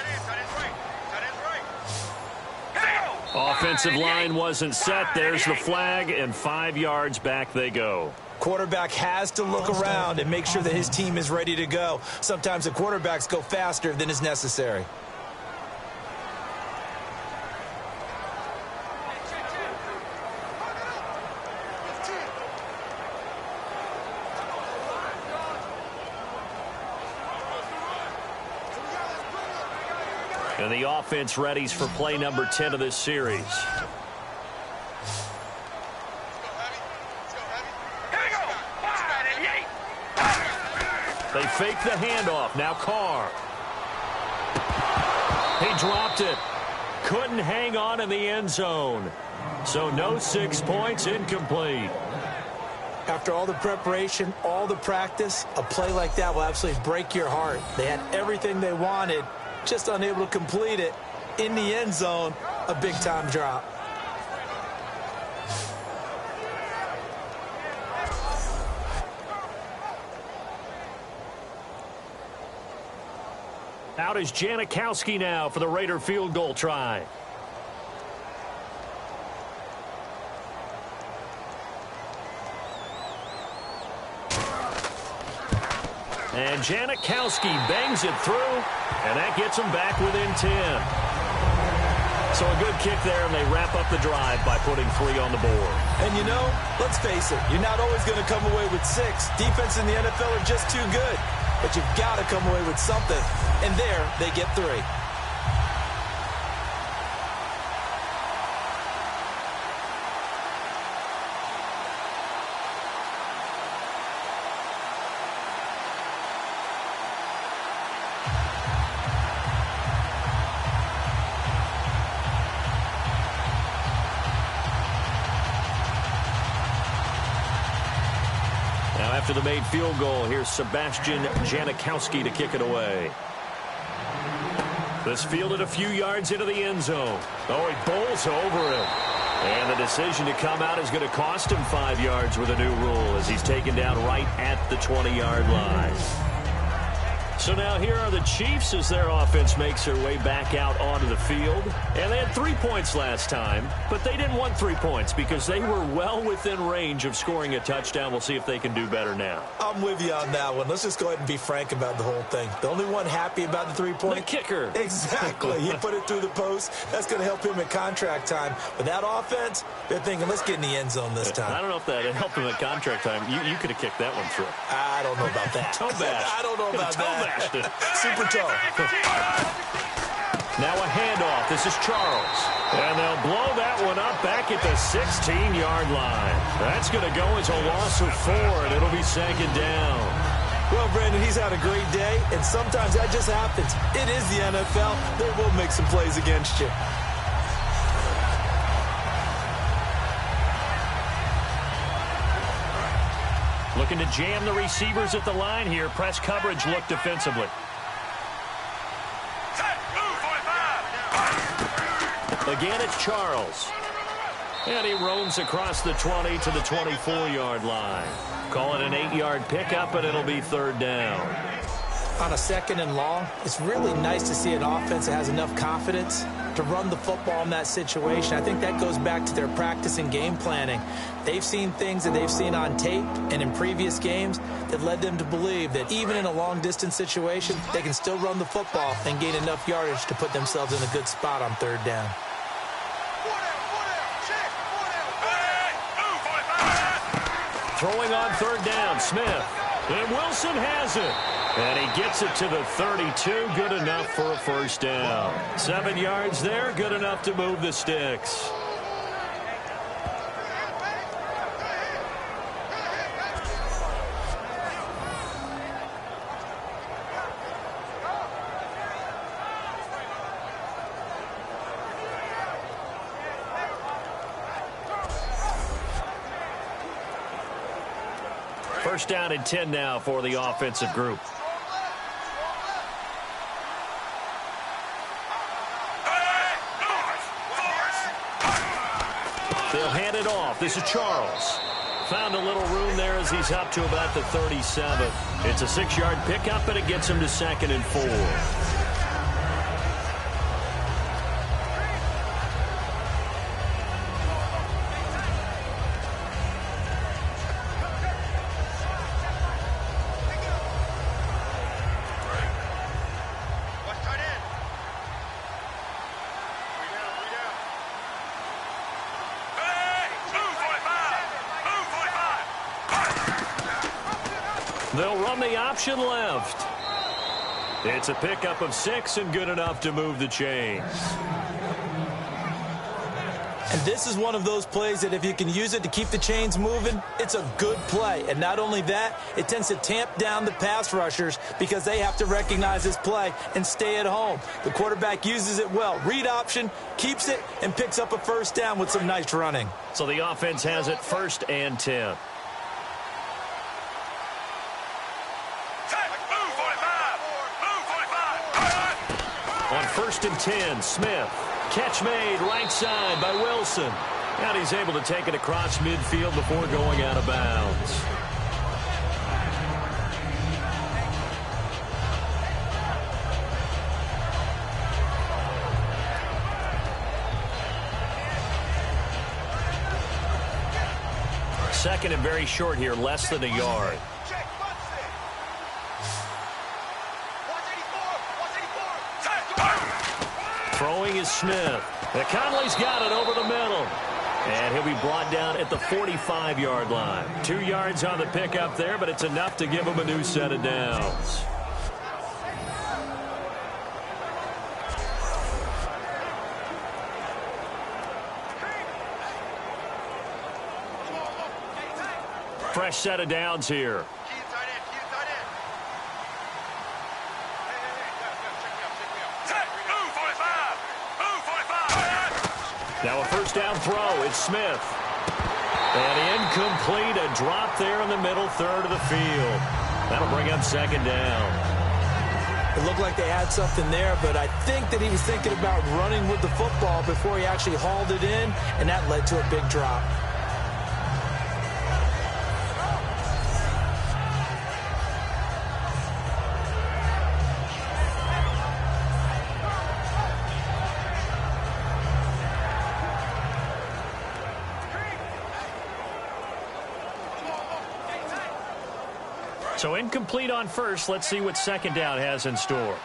Offensive line wasn't set. There's the flag, and 5 yards back they go. Quarterback has to look around and make sure that his team is ready to go. Sometimes the quarterbacks go faster than is necessary. And the offense readies for play number 10 of this series. They fake the handoff. Now Carr. He dropped it. Couldn't hang on in the end zone. So no 6 points, incomplete. After all the preparation, all the practice, a play like that will absolutely break your heart. They had everything they wanted, just unable to complete it. In the end zone, a big-time drop. Out is Janikowski now for the Raider field goal try. And Janikowski bangs it through, and that gets them back within 10. So a good kick there, and they wrap up the drive by putting 3 on the board. And you know, let's face it, you're not always going to come away with 6. Defense in the NFL are just too good. But you've got to come away with something. And there, they get 3. After the made field goal, here's Sebastian Janikowski to kick it away. This fielded a few yards into the end zone. Oh, he bowls over it. And the decision to come out is going to cost him 5 yards with a new rule as he's taken down right at the 20-yard line. So now here are the Chiefs as their offense makes their way back out onto the field. And they had 3 points last time, but they didn't want 3 points because they were well within range of scoring a touchdown. We'll see if they can do better now. I'm with you on that one. Let's just go ahead and be frank about the whole thing. The only one happy about the 3-point? The kicker. Exactly. He put it through the post. That's going to help him at contract time. But that offense, they're thinking, let's get in the end zone this time. I don't know if that helped him at contract time. You could have kicked that one through. I don't know about that. Toe bash. I don't know about that. Super toe. Now a handoff. This is Charles. And they'll blow that one up back at the 16-yard line. That's going to go as a loss of 4, and it'll be second down. Well, Brandon, he's had a great day, and sometimes that just happens. It is the NFL. They will make some plays against you. Looking to jam the receivers at the line here. Press coverage look defensively. Again, it's Charles. And he roams across the 20 to the 24-yard line. Call it an 8-yard pickup, and it'll be third down. On a second and long, it's really nice to see an offense that has enough confidence to run the football in that situation. I think that goes back to their practice and game planning. They've seen things that they've seen on tape and in previous games that led them to believe that even in a long-distance situation, they can still run the football and gain enough yardage to put themselves in a good spot on third down. Throwing on third down, Smith. And Wilson has it. And he gets it to the 32. Good enough for a first down. 7 yards there. Good enough to move the sticks. First down and 10 now for the offensive group. They'll hand it off. This is Charles. Found a little room there as he's up to about the 37. It's a 6-yard pickup, and it gets him to 2nd and 4. They'll run the option left. It's a pickup of 6 and good enough to move the chains. And this is one of those plays that if you can use it to keep the chains moving, it's a good play. And not only that, it tends to tamp down the pass rushers because they have to recognize this play and stay at home. The quarterback uses it well. Read option, keeps it, and picks up a first down with some nice running. So the offense has it 1st and 10. On 1st and 10, Smith. Catch made right side by Wilson. And he's able to take it across midfield before going out of bounds. Second and very short here, less than a yard. Throwing is Smith. Conley's got it over the middle. And he'll be brought down at the 45-yard line. 2 yards on the pickup there, but it's enough to give him a new set of downs. Fresh set of downs here. Now a first down throw. It's Smith. And incomplete. A drop there in the middle third of the field. That'll bring up 2nd down. It looked like they had something there, but I think that he was thinking about running with the football before he actually hauled it in, and that led to a big drop. So incomplete on first. Let's see what second down has in store.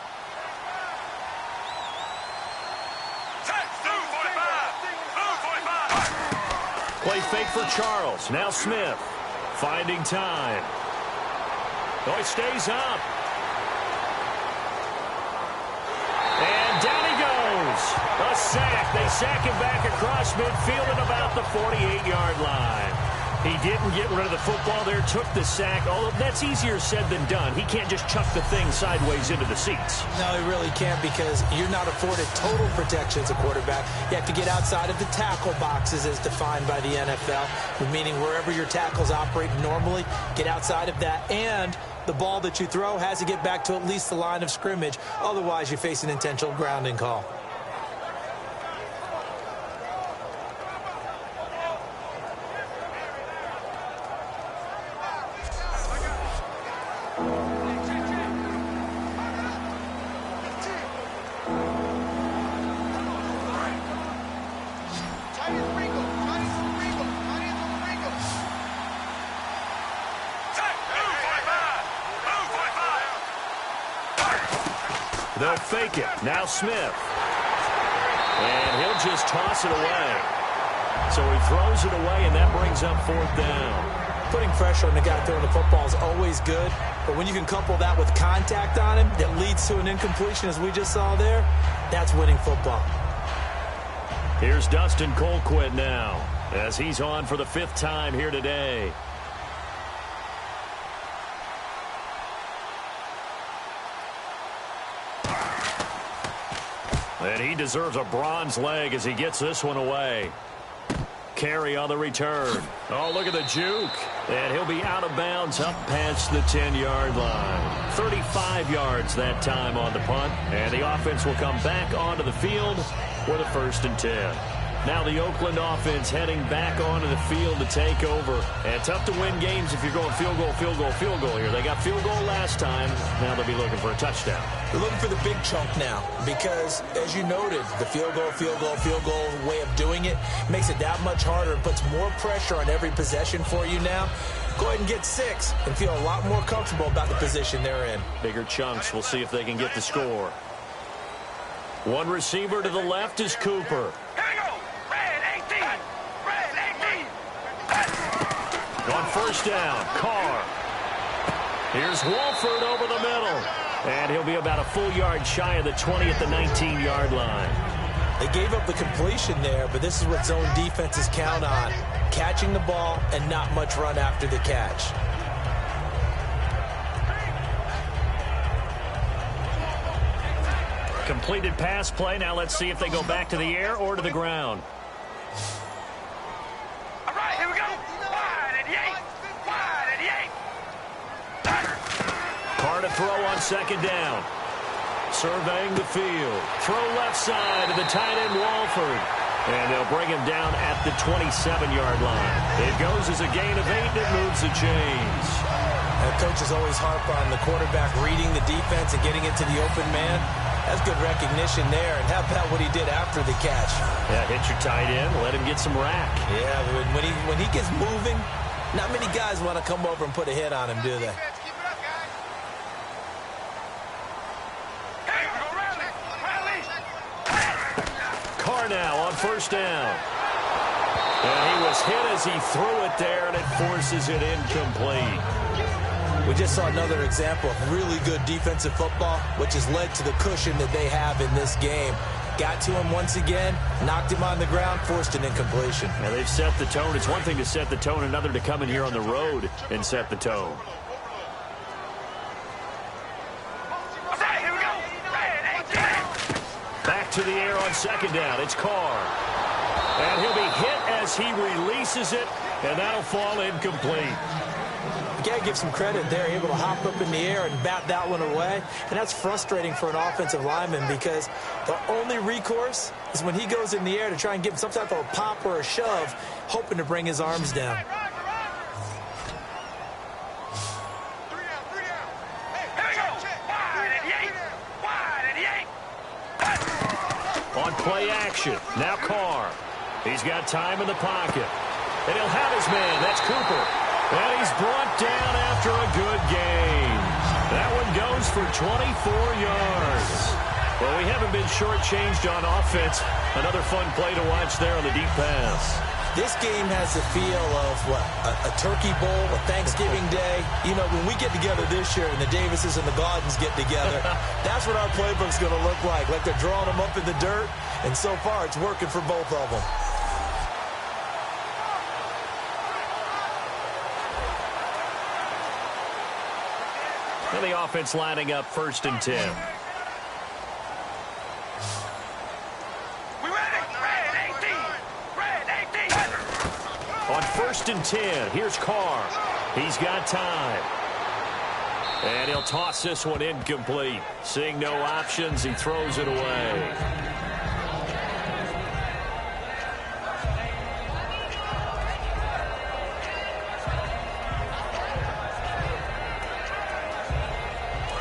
Play fake for Charles. Now Smith finding time. Oh, he stays up. And down he goes. A sack. They sack him back across midfield at about the 48-yard line. He didn't get rid of the football there, took the sack. Although that's easier said than done. He can't just chuck the thing sideways into the seats. No, he really can't, because you're not afforded total protection as a quarterback. You have to get outside of the tackle boxes as defined by the NFL, meaning wherever your tackles operate normally, get outside of that. And the ball that you throw has to get back to at least the line of scrimmage. Otherwise, you face an intentional grounding call. They'll fake it. Now Smith. And he'll just toss it away. So he throws it away, and that brings up fourth down. Putting pressure on the guy throwing the football is always good, but when you can couple that with contact on him that leads to an incompletion, as we just saw there, that's winning football. Here's Dustin Colquitt now, as he's on for the 5th time here today. And he deserves a bronze leg as he gets this one away. Carry on the return. Oh, look at the juke. And he'll be out of bounds up past the 10-yard line. 35 yards that time on the punt. And the offense will come back onto the field for the 1st and 10. Now the Oakland offense heading back onto the field to take over. And tough to win games if you're going field goal, field goal, field goal here. They got field goal last time. Now they'll be looking for a touchdown. They're looking for the big chunk now because, as you noted, the field goal, field goal, field goal way of doing it makes it that much harder and puts more pressure on every possession for you now. Go ahead and get 6 and feel a lot more comfortable about the position they're in. Bigger chunks. We'll see if they can get the score. One receiver to the left is Cooper. On 1st down, Carr. Here's Wolford over the middle. And he'll be about a full yard shy of the 20 at the 19-yard line. They gave up the completion there, but this is what zone defenses count on. Catching the ball and not much run after the catch. Completed pass play. Now let's see if they go back to the air or to the ground. All right, here we go. Wide and yank. Wide and yank. Carr to throw on 2nd down. Surveying the field. Throw left side to the tight end, Wolford. And they'll bring him down at the 27-yard line. It goes as a gain of 8, and it moves the chains. And coaches always harp on the quarterback reading the defense and getting it to the open man. That's good recognition there. And how about what he did after the catch? Yeah, hit your tight end, let him get some rack. Yeah, when he gets moving, not many guys want to come over and put a hit on him, do they? Carr now on 1st down. And he was hit as he threw it there, and it forces it incomplete. We just saw another example of really good defensive football, which has led to the cushion that they have in this game. Got to him once again, knocked him on the ground, forced an incompletion. Now they've set the tone. It's one thing to set the tone, another to come in here on the road and set the tone. Back to the air on 2nd down. It's Carr. And he'll be hit as he releases it, and that'll fall incomplete. You got to give some credit there, able to hop up in the air and bat that one away. And that's frustrating for an offensive lineman because the only recourse is when he goes in the air to try and give him some type of a pop or a shove, hoping to bring his arms down. On play action, now Carr. He's got time in the pocket. And he'll have his man. That's Cooper. And he's brought down after a good game. That one goes for 24 yards. Well, we haven't been shortchanged on offense. Another fun play to watch there on the deep pass. This game has the feel of, what, a turkey bowl, a Thanksgiving day. You know, when we get together this year and the Davises and the Gaudens get together, that's what our playbook's going to look like they're drawing them up in the dirt. And so far, it's working for both of them. And the offense lining up 1st and 10. On 1st and 10, here's Carr. He's got time. And he'll toss this one incomplete. Seeing no options, he throws it away.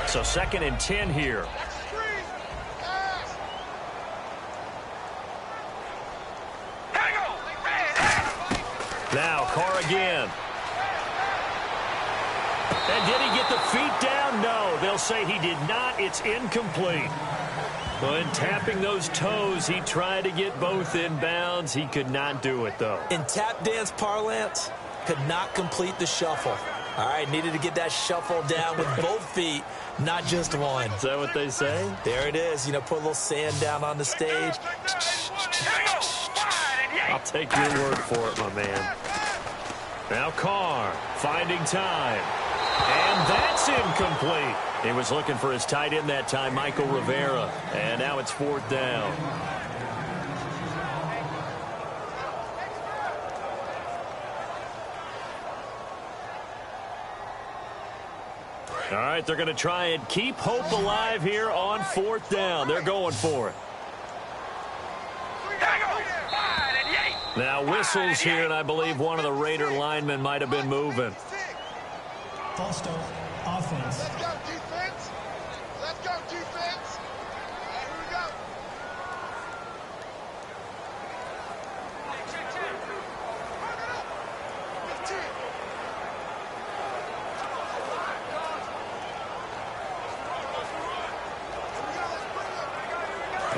So 2nd and 10 here. Now Carr again. And did he get the feet down? No, they'll say he did not. It's incomplete. But tapping those toes, he tried to get both in bounds. He could not do it, though. In tap dance parlance, could not complete the shuffle. All right, needed to get that shuffle down with both feet, not just one. Is that what they say? There it is. You know, put a little sand down on the stage. I'll take your word for it, my man. Now Carr finding time. And that's incomplete. He was looking for his tight end that time, Michael Rivera. And now it's 4th down. All right, they're going to try and keep hope alive here on 4th down. They're going for it. Now whistles here, and I believe one of the Raider linemen might have been moving. False start, offense. Let's go, defense. Let's go, defense. Here we go.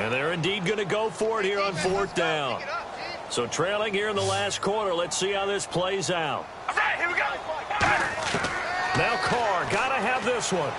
And they're indeed going to go for it here on 4th down. So trailing here in the last quarter. Let's see how this plays out. All right, here we go. Now Carr, got to have this one.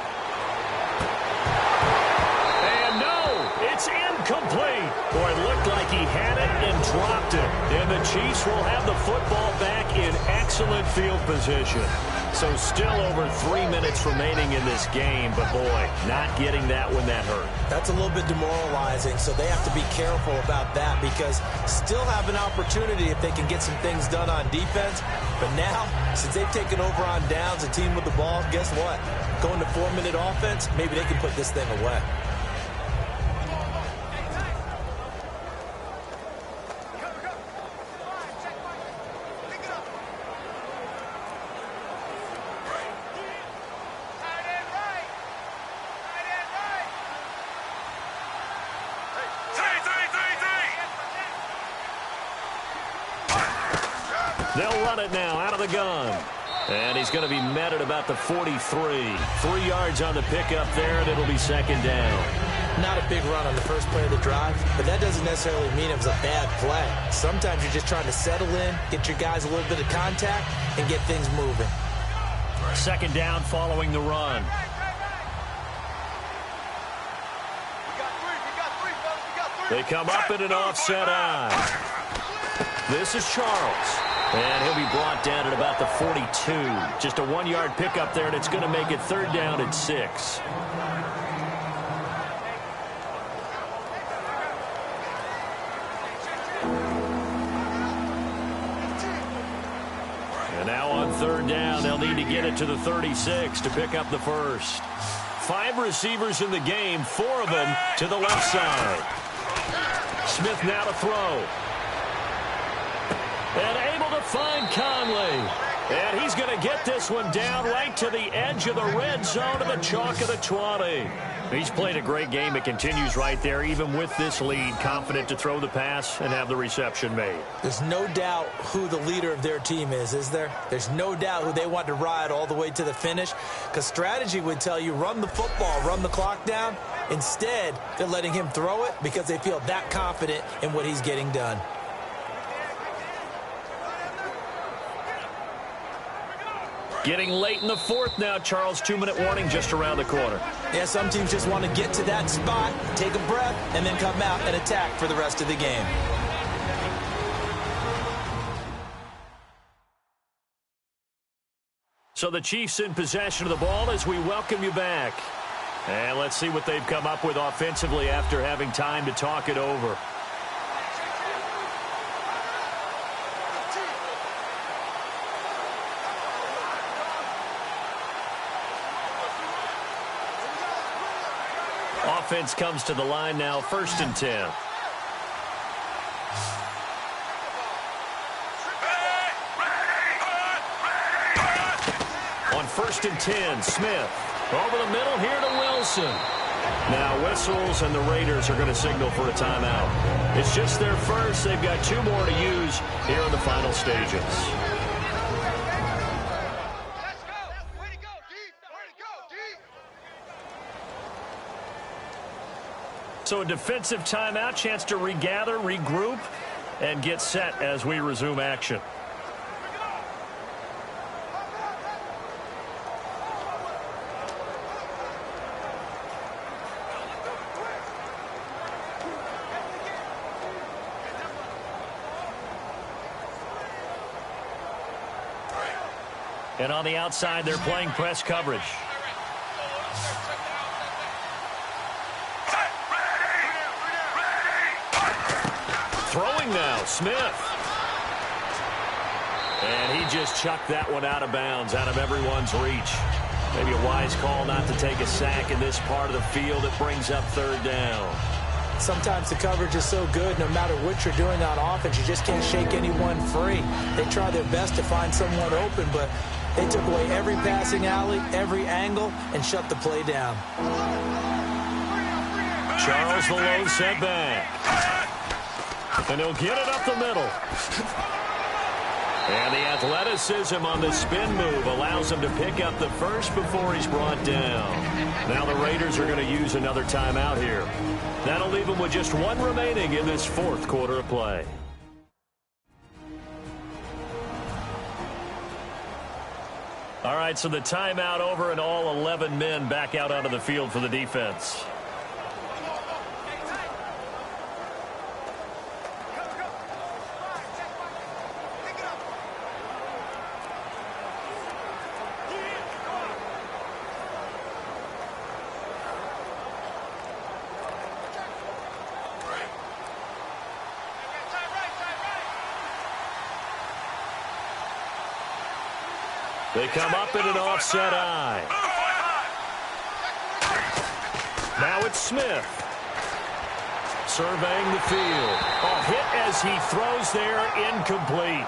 And no, it's incomplete. Boy, it looked like he had it and dropped it. And the Chiefs will have the football back in excellent field position. So still over 3 minutes remaining in this game, but boy, not getting that when that hurt. That's a little bit demoralizing, so they have to be careful about that because still have an opportunity if they can get some things done on defense. But now, since they've taken over on downs, a team with the ball, guess what? Going to 4-minute offense, maybe they can put this thing away. They'll run it now out of the gun. And he's going to be met at about the 43. 3 yards on the pickup there, and it'll be 2nd down. Not a big run on the first play of the drive, but that doesn't necessarily mean it was a bad play. Sometimes you're just trying to settle in, get your guys a little bit of contact, and get things moving. 2nd down following the run. They come up in an offset eye. This is Charles. And he'll be brought down at about the 42. Just a 1-yard pickup there, and it's going to make it 3rd down at 6. And now on 3rd down, they'll need to get it to the 36 to pick up the first. 5 receivers in the game, 4 of them to the left side. Smith now to throw. And able to find Conley. And he's going to get this one down right to the edge of the red zone of the chalk of the 20. He's played a great game. It continues right there, even with this lead, confident to throw the pass and have the reception made. There's no doubt who the leader of their team is there? There's no doubt who they want to ride all the way to the finish, because strategy would tell you run the football, run the clock down. Instead, they're letting him throw it because they feel that confident in what he's getting done. Getting late in the fourth now, Charles. 2-minute warning just around the corner. Yeah, some teams just want to get to that spot, take a breath, and then come out and attack for the rest of the game. So the Chiefs in possession of the ball as we welcome you back. And let's see what they've come up with offensively after having time to talk it over. Offense comes to the line now, 1st and 10. On 1st and 10, Smith. Over the middle here to Wilson. Now whistles, and the Raiders are going to signal for a timeout. It's just their first. They've got 2 more to use here in the final stages. So a defensive timeout, chance to regather, regroup, and get set as we resume action. And on the outside, they're playing press coverage. Throwing now, Smith. And he just chucked that one out of bounds, out of everyone's reach. Maybe a wise call not to take a sack in this part of the field. It brings up 3rd down. Sometimes the coverage is so good, no matter what you're doing on offense, you just can't shake anyone free. They try their best to find someone open, but they took away every passing alley, every angle, and shut the play down. Charles the lone setback. And he'll get it up the middle. And the athleticism on the spin move allows him to pick up the first before he's brought down. Now the Raiders are going to use another timeout here. That'll leave them with just 1 remaining in this 4th quarter of play. All right, so the timeout over and all 11 men back out onto the field for the defense. They come up in an offset eye. Now it's Smith. Surveying the field. A hit as he throws there, incomplete.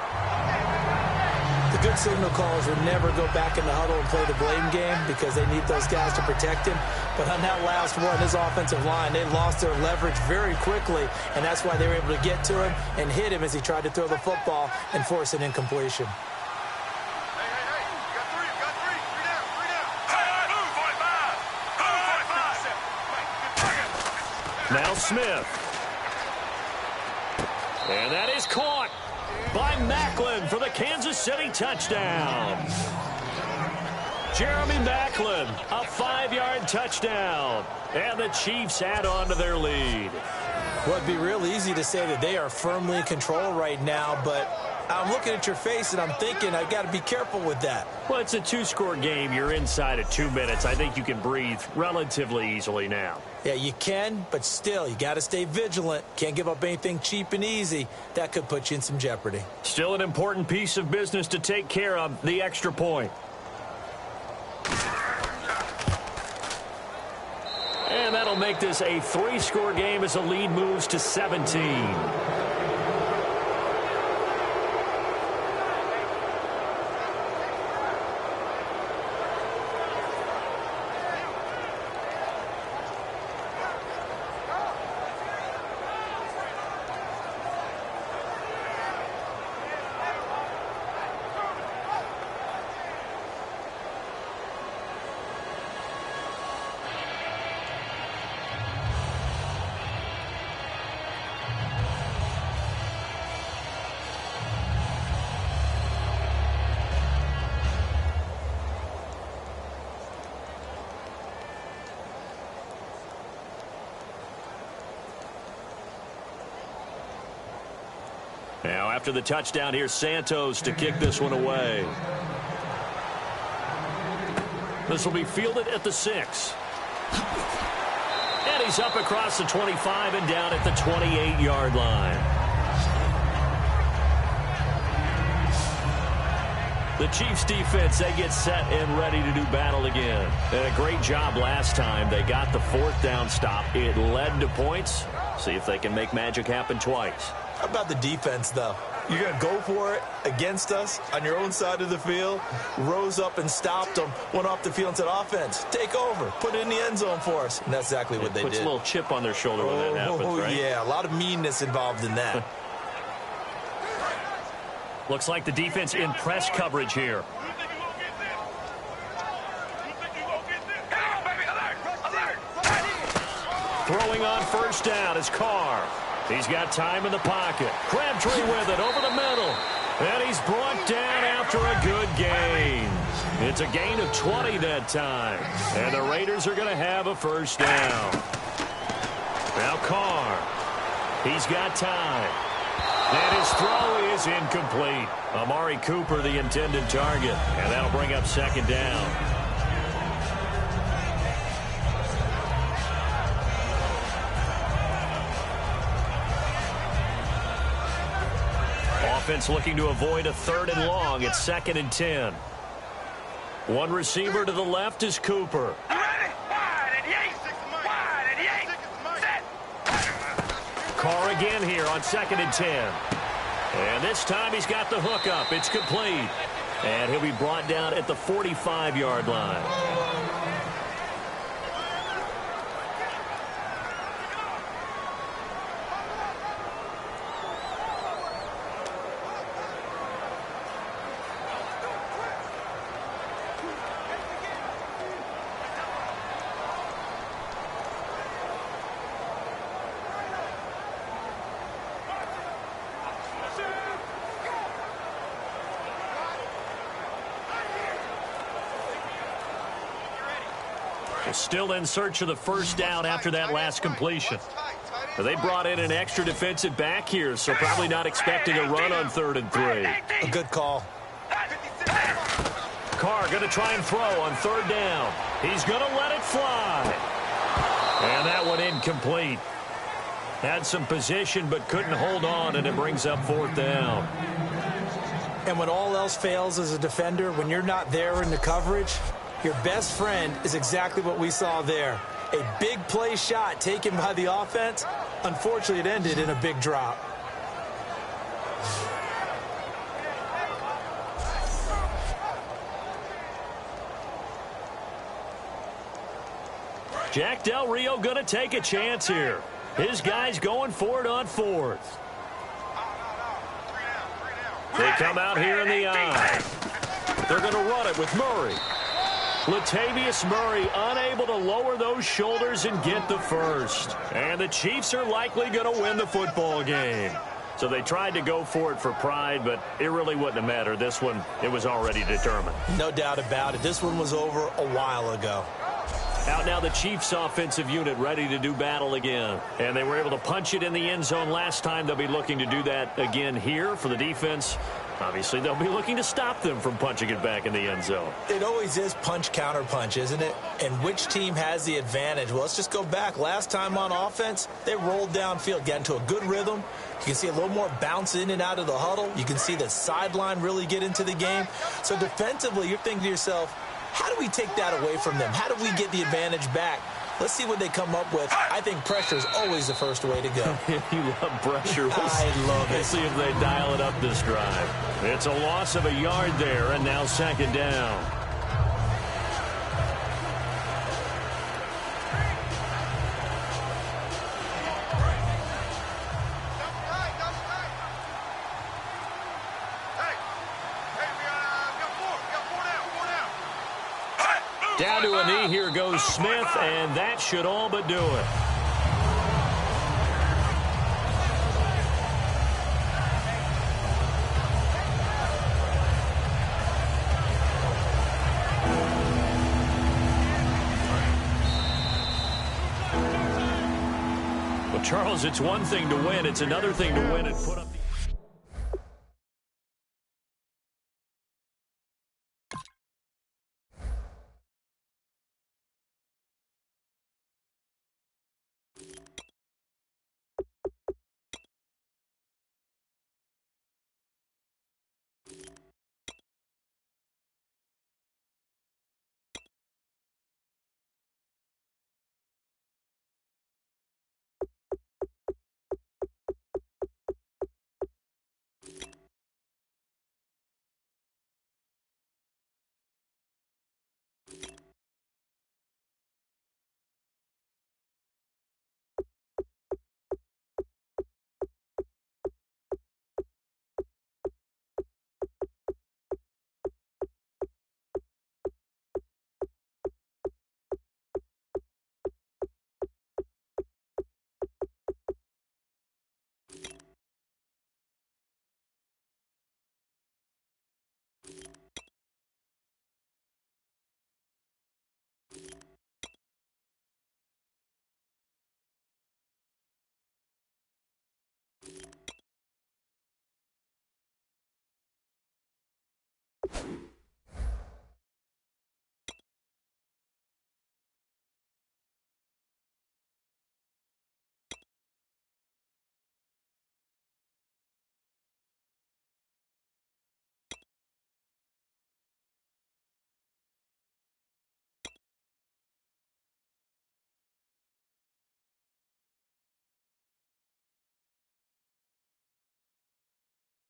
The good signal callers would never go back in the huddle and play the blame game because they need those guys to protect him. But on that last one, his offensive line, they lost their leverage very quickly, and that's why they were able to get to him and hit him as he tried to throw the football and force an incompletion. Now Smith. And that is caught by Macklin for the Kansas City touchdown. Jeremy Macklin, a 5-yard touchdown. And the Chiefs add on to their lead. Well, it'd be real easy to say that they are firmly in control right now, but I'm looking at your face and I'm thinking I've got to be careful with that. Well, it's a 2-score game. You're inside at 2 minutes. I think you can breathe relatively easily now. Yeah, you can, but still, you got to stay vigilant. Can't give up anything cheap and easy. That could put you in some jeopardy. Still an important piece of business to take care of, the extra point. And that'll make this a 3-score game as the lead moves to 17. Now after the touchdown, here's Santos to kick this one away. This will be fielded at the 6. And he's up across the 25 and down at the 28-yard line. The Chiefs defense, they get set and ready to do battle again. And a great job last time. They got the 4th down stop. It led to points. See if they can make magic happen twice. How about the defense, though? You're going to go for it against us on your own side of the field. Rose up and stopped them. Went off the field and said, offense, take over. Put it in the end zone for us. And that's exactly what they did. Puts a little chip on their shoulder when that happens, right? Yeah, a lot of meanness involved in that. Looks like the defense in press coverage here. Throwing on 1st down is Carr. He's got time in the pocket. Crabtree with it over the middle. And he's brought down after a good gain. It's a gain of 20 that time. And the Raiders are going to have a 1st down. Now Carr. He's got time. And his throw is incomplete. Amari Cooper, the intended target. And that'll bring up 2nd down. Offense looking to avoid a 3rd and long. It's 2nd and 10. One receiver to the left is Cooper. Carr again here on 2nd and 10. And this time he's got the hook up. It's complete. And he'll be brought down at the 45-yard line. Still in search of the 1st down after that last completion. They brought in an extra defensive back here, so probably not expecting a run on 3rd and 3. A good call. Carr going to try and throw on 3rd down. He's going to let it fly. And that one incomplete. Had some position but couldn't hold on, and it brings up 4th down. And when all else fails as a defender, when you're not there in the coverage, your best friend is exactly what we saw there. A big play shot taken by the offense. Unfortunately, it ended in a big drop. Jack Del Rio going to take a chance here. His guy's going for it on 4th. They come out here in the eye. They're going to run it with Murray. Latavius Murray unable to lower those shoulders and get the 1st. And the Chiefs are likely going to win the football game. So they tried to go for it for pride, but it really wouldn't have mattered. This one, it was already determined. No doubt about it. This one was over a while ago. Out now the Chiefs offensive unit ready to do battle again. And they were able to punch it in the end zone last time. They'll be looking to do that again here for the defense. Obviously, they'll be looking to stop them from punching it back in the end zone. It always is punch, counter punch, isn't it? And which team has the advantage? Well, let's just go back. Last time on offense, they rolled downfield, got into a good rhythm. You can see a little more bounce in and out of the huddle. You can see the sideline really get into the game. So defensively, you're thinking to yourself, how do we take that away from them? How do we get the advantage back? Let's see what they come up with. I think pressure is always the first way to go. You love pressure. I love it. Let's see if they dial it up this drive. It's a loss of a yard there, and now 2nd down. Down to a knee, here goes Smith, and that should all but do it. Well, Charles, it's one thing to win. It's another thing to win and put up the